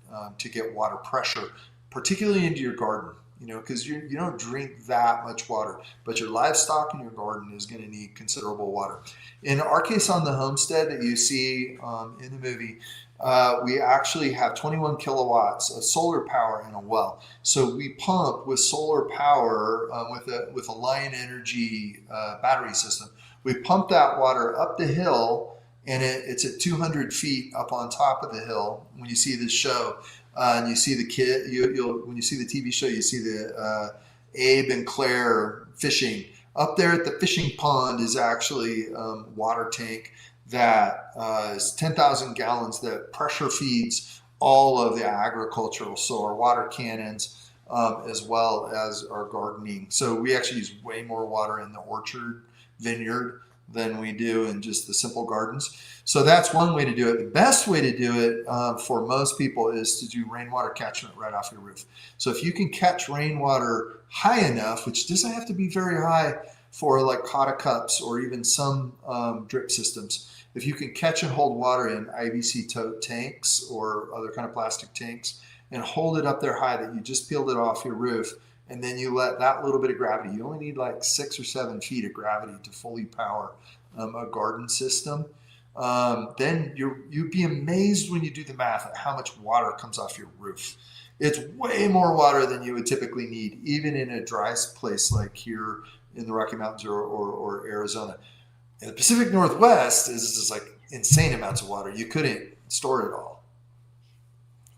water pressure, particularly into your garden? because you don't drink that much water, but your livestock in your garden is going to need considerable water. In our case on the homestead that you see in the movie, we actually have 21 kilowatts of solar power in a well. So we pump with solar power with a Lion Energy battery system. We pump that water up the hill, and it's at 200 feet up on top of the hill. When you see this show, and you see the kid, you'll when you see the TV show, you see the Abe and Claire fishing. Up there at the fishing pond is actually water tank that is 10,000 gallons that pressure feeds all of the agricultural, so our water cannons, as well as our gardening. So we actually use way more water in the orchard vineyard than we do in just the simple gardens. So that's one way to do it. The best way to do it for most people is to do rainwater catchment right off your roof. So if you can catch rainwater high enough, which doesn't have to be very high for like Kata cups or even some drip systems, if you can catch and hold water in IBC tote tanks or other kind of plastic tanks and hold it up there high that you just peeled it off your roof, and then you let that little bit of gravity, you only need like 6 or 7 feet of gravity to fully power a garden system. Then you'd be amazed when you do the math at how much water comes off your roof. It's way more water than you would typically need, even in a dry place like here in the Rocky Mountains or Arizona. In the Pacific Northwest is just like insane amounts of water. You couldn't store it all.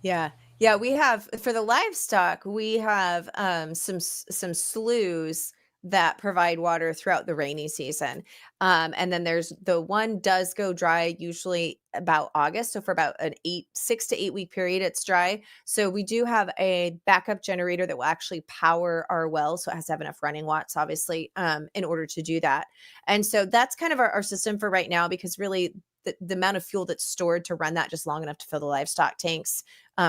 Yeah. Yeah, we have for the livestock, we have some sloughs that provide water throughout the rainy season. And then there's the one does go dry usually about August. So for about an 6 to 8 week period, it's dry. So we do have a backup generator that will actually power our well. So it has to have enough running watts, obviously, in order to do that. And so that's kind of our system for right now, because really the amount of fuel that's stored to run that just long enough to fill the livestock tanks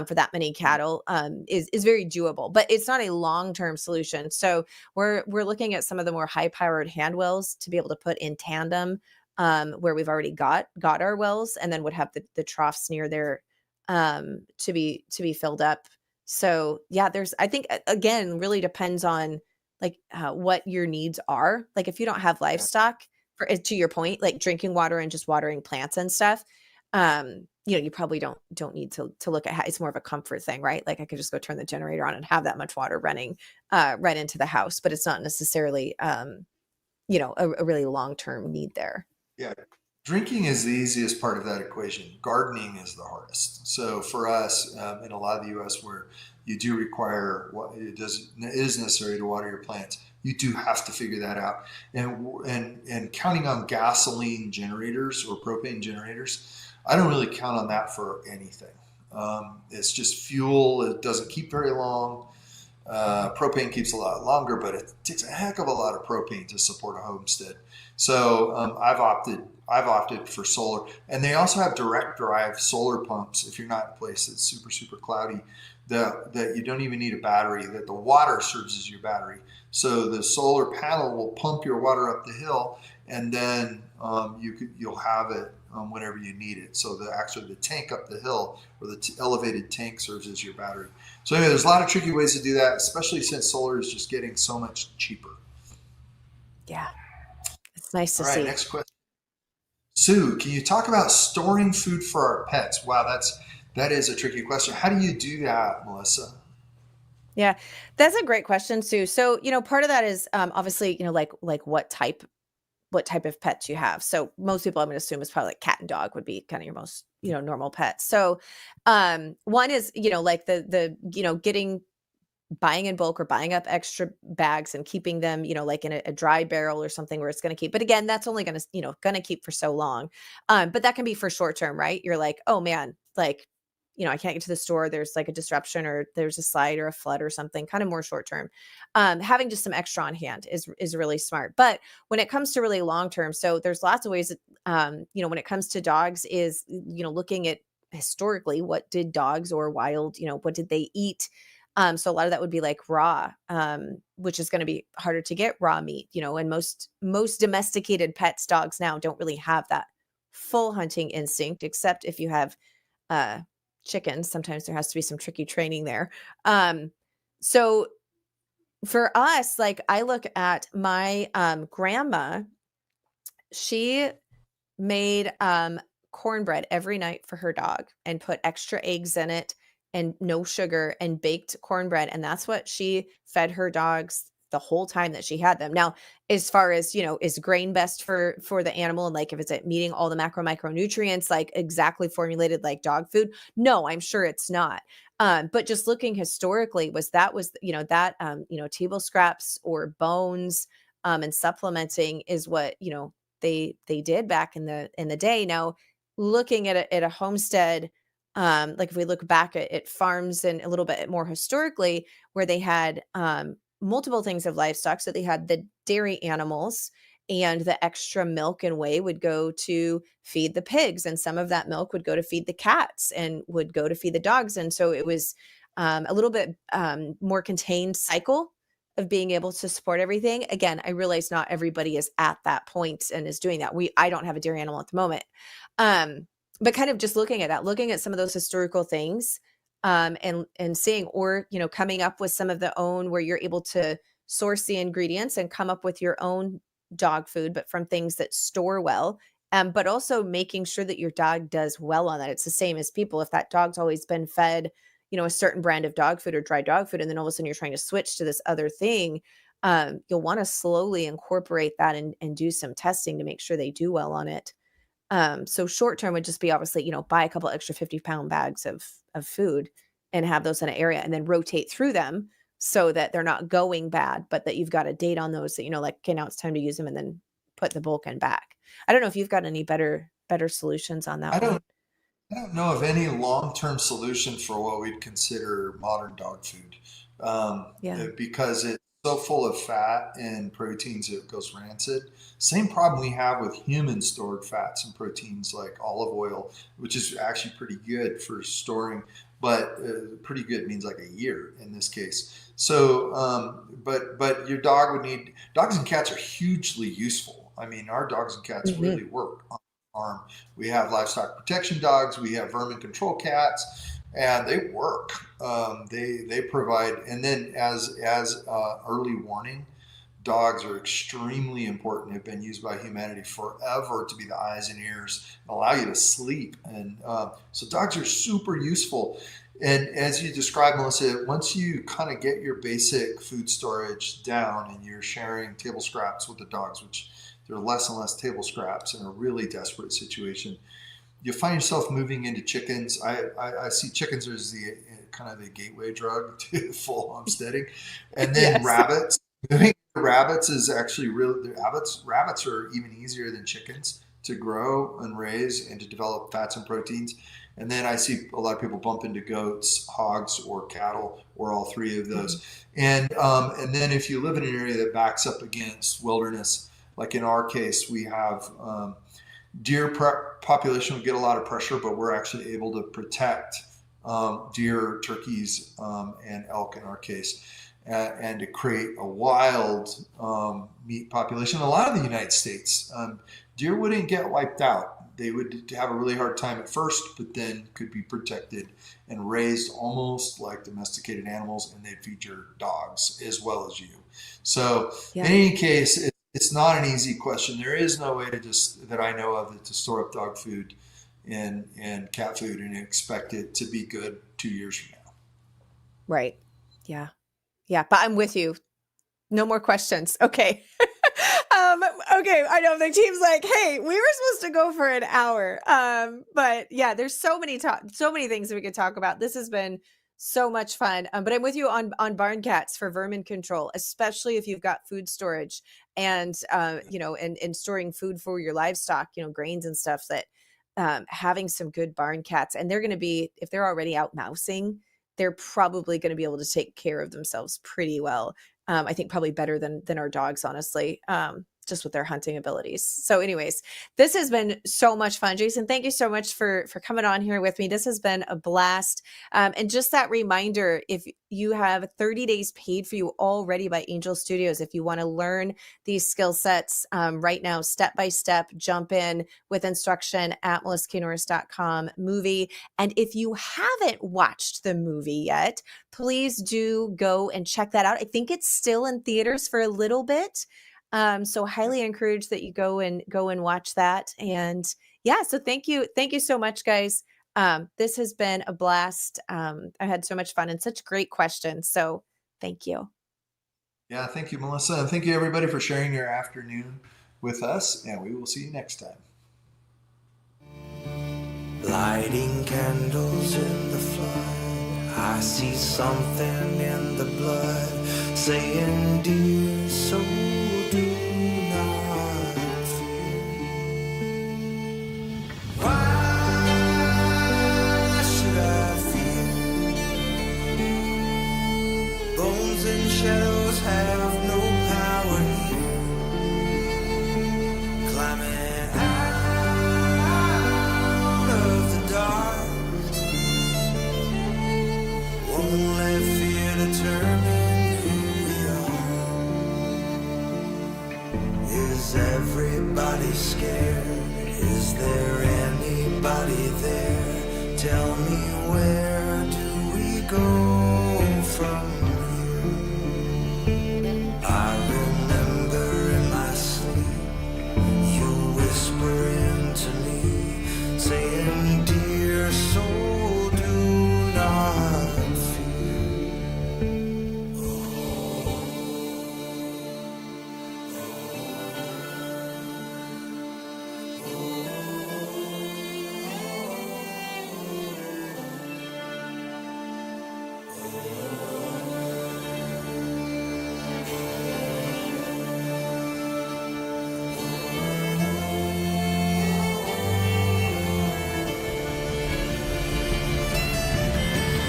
for that many cattle is very doable, but it's not a long-term solution. So we're looking at some of the more high-powered hand wells to be able to put in tandem, where we've already got our wells, and then would have the troughs near there to be filled up. So yeah, I think again, really depends on like what your needs are. Like if you don't have Yeah. livestock, to your point, like drinking water and just watering plants and stuff, you probably don't need to look at how it's more of a comfort thing, right? Like I could just go turn the generator on and have that much water running right into the house, but it's not necessarily a really long-term need there. Yeah. Drinking is the easiest part of that equation. Gardening is the hardest. So for us, in a lot of the U.S., where you do require what it is necessary to water your plants, you do have to figure that out. And counting on gasoline generators or propane generators, I don't really count on that for anything. It's just fuel. It doesn't keep very long. Propane keeps a lot longer, but it takes a heck of a lot of propane to support a homestead. So I've opted for solar, and they also have direct drive solar pumps. If you're not in a place that's super cloudy, that you don't even need a battery. That the water serves as your battery. So the solar panel will pump your water up the hill, and then you'll have it whenever you need it. So the tank up the hill or the elevated tank serves as your battery. So anyway, there's a lot of tricky ways to do that, especially since solar is just getting so much cheaper. Yeah, it's nice to All right, see. next question. Sue, can you talk about storing food for our pets? Wow, that is a tricky question. How do you do that, Melissa? Yeah, that's a great question, Sue. So, part of that is obviously, like what type of pets you have. So most people I'm going to assume is probably like cat and dog would be kind of your most, normal pets. So one is, like getting buying in bulk or buying up extra bags and keeping them, like in a dry barrel or something where it's going to keep. But again, that's only going to, going to keep for so long. But that can be for short term, right? You're like, oh man, like, I can't get to the store. There's like a disruption or there's a slide or a flood or something, kind of more short term. Having just some extra on hand is really smart. But when it comes to really long term, so there's lots of ways that, when it comes to dogs is, looking at historically, what did dogs or wild, what did they eat? So a lot of that would be like raw, which is going to be harder to get raw meat, and most domesticated pets, dogs now don't really have that full hunting instinct, except if you have uh, chickens. Sometimes there has to be some tricky training there. So For us, like, I look at my, grandma, she made, cornbread every night for her dog and put extra eggs in it and no sugar and baked cornbread, and that's what she fed her dogs the whole time that she had them. Now, as far as, is grain best for the animal and, like, if it's, meeting all the macro micronutrients, like, exactly formulated like dog food? No, I'm sure it's not. But just looking historically that, table scraps or bones, and supplementing is what, they did back in the day. Now, looking at a homestead, like if we look back at farms and a little bit more historically, where they had multiple things of livestock, so they had the dairy animals, and the extra milk and whey would go to feed the pigs, and some of that milk would go to feed the cats and would go to feed the dogs, and so it was a little bit more contained cycle of being able to support everything. Again, I realize not everybody is at that point and is doing that. I don't have a dairy animal at the moment. But kind of just looking at that, looking at some of those historical things, and seeing, or, coming up with some of the own where you're able to source the ingredients and come up with your own dog food, but from things that store well. But also making sure that your dog does well on that. It's the same as people. If that dog's always been fed, a certain brand of dog food or dry dog food, and then all of a sudden you're trying to switch to this other thing, you'll want to slowly incorporate that and do some testing to make sure they do well on it. So short term would just be obviously, buy a couple extra 50-pound bags of food and have those in an area and then rotate through them so that they're not going bad, but that you've got a date on those that, like, okay, now it's time to use them and then put the bulk in back. I don't know if you've got any better solutions on that I one. don't I don't know of any long-term solution for what we'd consider modern dog food, Yeah. because it's so full of fat and proteins it goes rancid. Same problem we have with human stored fats and proteins like olive oil, which is actually pretty good for storing, but pretty good means like a year in this case. So, but your dog would need dogs and cats are hugely useful. I mean, our dogs and cats Hmm. really work on the farm. We have livestock protection dogs, we have vermin control cats, and they work. They provide, and then as early warning, dogs are extremely important. Have been used by humanity forever to be the eyes and ears and allow you to sleep. And so dogs are super useful. And as you described, Melissa, once you kind of get your basic food storage down and you're sharing table scraps with the dogs, which there are less and less table scraps in a really desperate situation, you find yourself moving into chickens. I see chickens as the kind of the gateway drug to full homesteading, and then Yes. rabbits. Moving to rabbits is actually real. Rabbits are even easier than chickens to grow and raise and to develop fats and proteins. And then I see a lot of people bump into goats, hogs, or cattle, or all three of Hmm. those. And then if you live in an area that backs up against wilderness, like in our case, we have deer population would get a lot of pressure, but we're actually able to protect deer, turkeys, and elk in our case, and to create a wild meat population. A lot of the United States, deer wouldn't get wiped out. They would have a really hard time at first, but then could be protected and raised almost like domesticated animals, and they'd feed your dogs as well as you. So, in Yeah. any case, it's not an easy question. There is no way to just that I know of to store up dog food and cat food and expect it to be good 2 years from now. Right. Yeah. Yeah. But I'm with you. No more questions. Okay. Um, okay, I know the team's like, "Hey, we were supposed to go for an hour." But yeah, there's so many things we could talk about. This has been so much fun. But I'm with you on barn cats for vermin control, especially if you've got food storage and and storing food for your livestock, grains and stuff that having some good barn cats, and they're going to be, if they're already out mousing, they're probably going to be able to take care of themselves pretty well. I think probably better than our dogs, honestly. just with their hunting abilities. So anyways, this has been so much fun. Jason, thank you so much for coming on here with me. This has been a blast. And just that reminder, if you have 30 days paid for you already by Angel Studios, if you want to learn these skill sets right now, step by step, jump in with instruction at melissaknorris.com movie. And if you haven't watched the movie yet, please do go and check that out. I think it's still in theaters for a little bit. So highly encourage that you go and watch that. And yeah, so thank you so much, guys. This has been a blast. I had so much fun and such great questions. So thank you. Yeah, thank you, Melissa. And thank you, everybody, for sharing your afternoon with us. And we will see you next time. Lighting candles in the flood, I see something in the blood, saying, dear soul, do not fear. Why should I fear? Bones and shadows have no power here. Climbing out of the dark, won't let fear determine who we are. Is everybody scared? Is there anybody there? Tell me, where do we go from here? I remember in my sleep, you whisper into me, saying, dear soul, do not fear.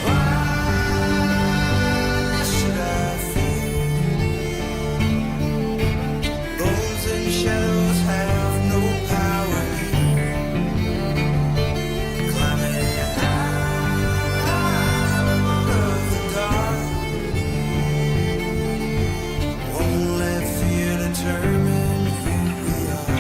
Why should I fear? Bones and shadows have no power here. Climbing out of the dark, won't let fear determine who we are.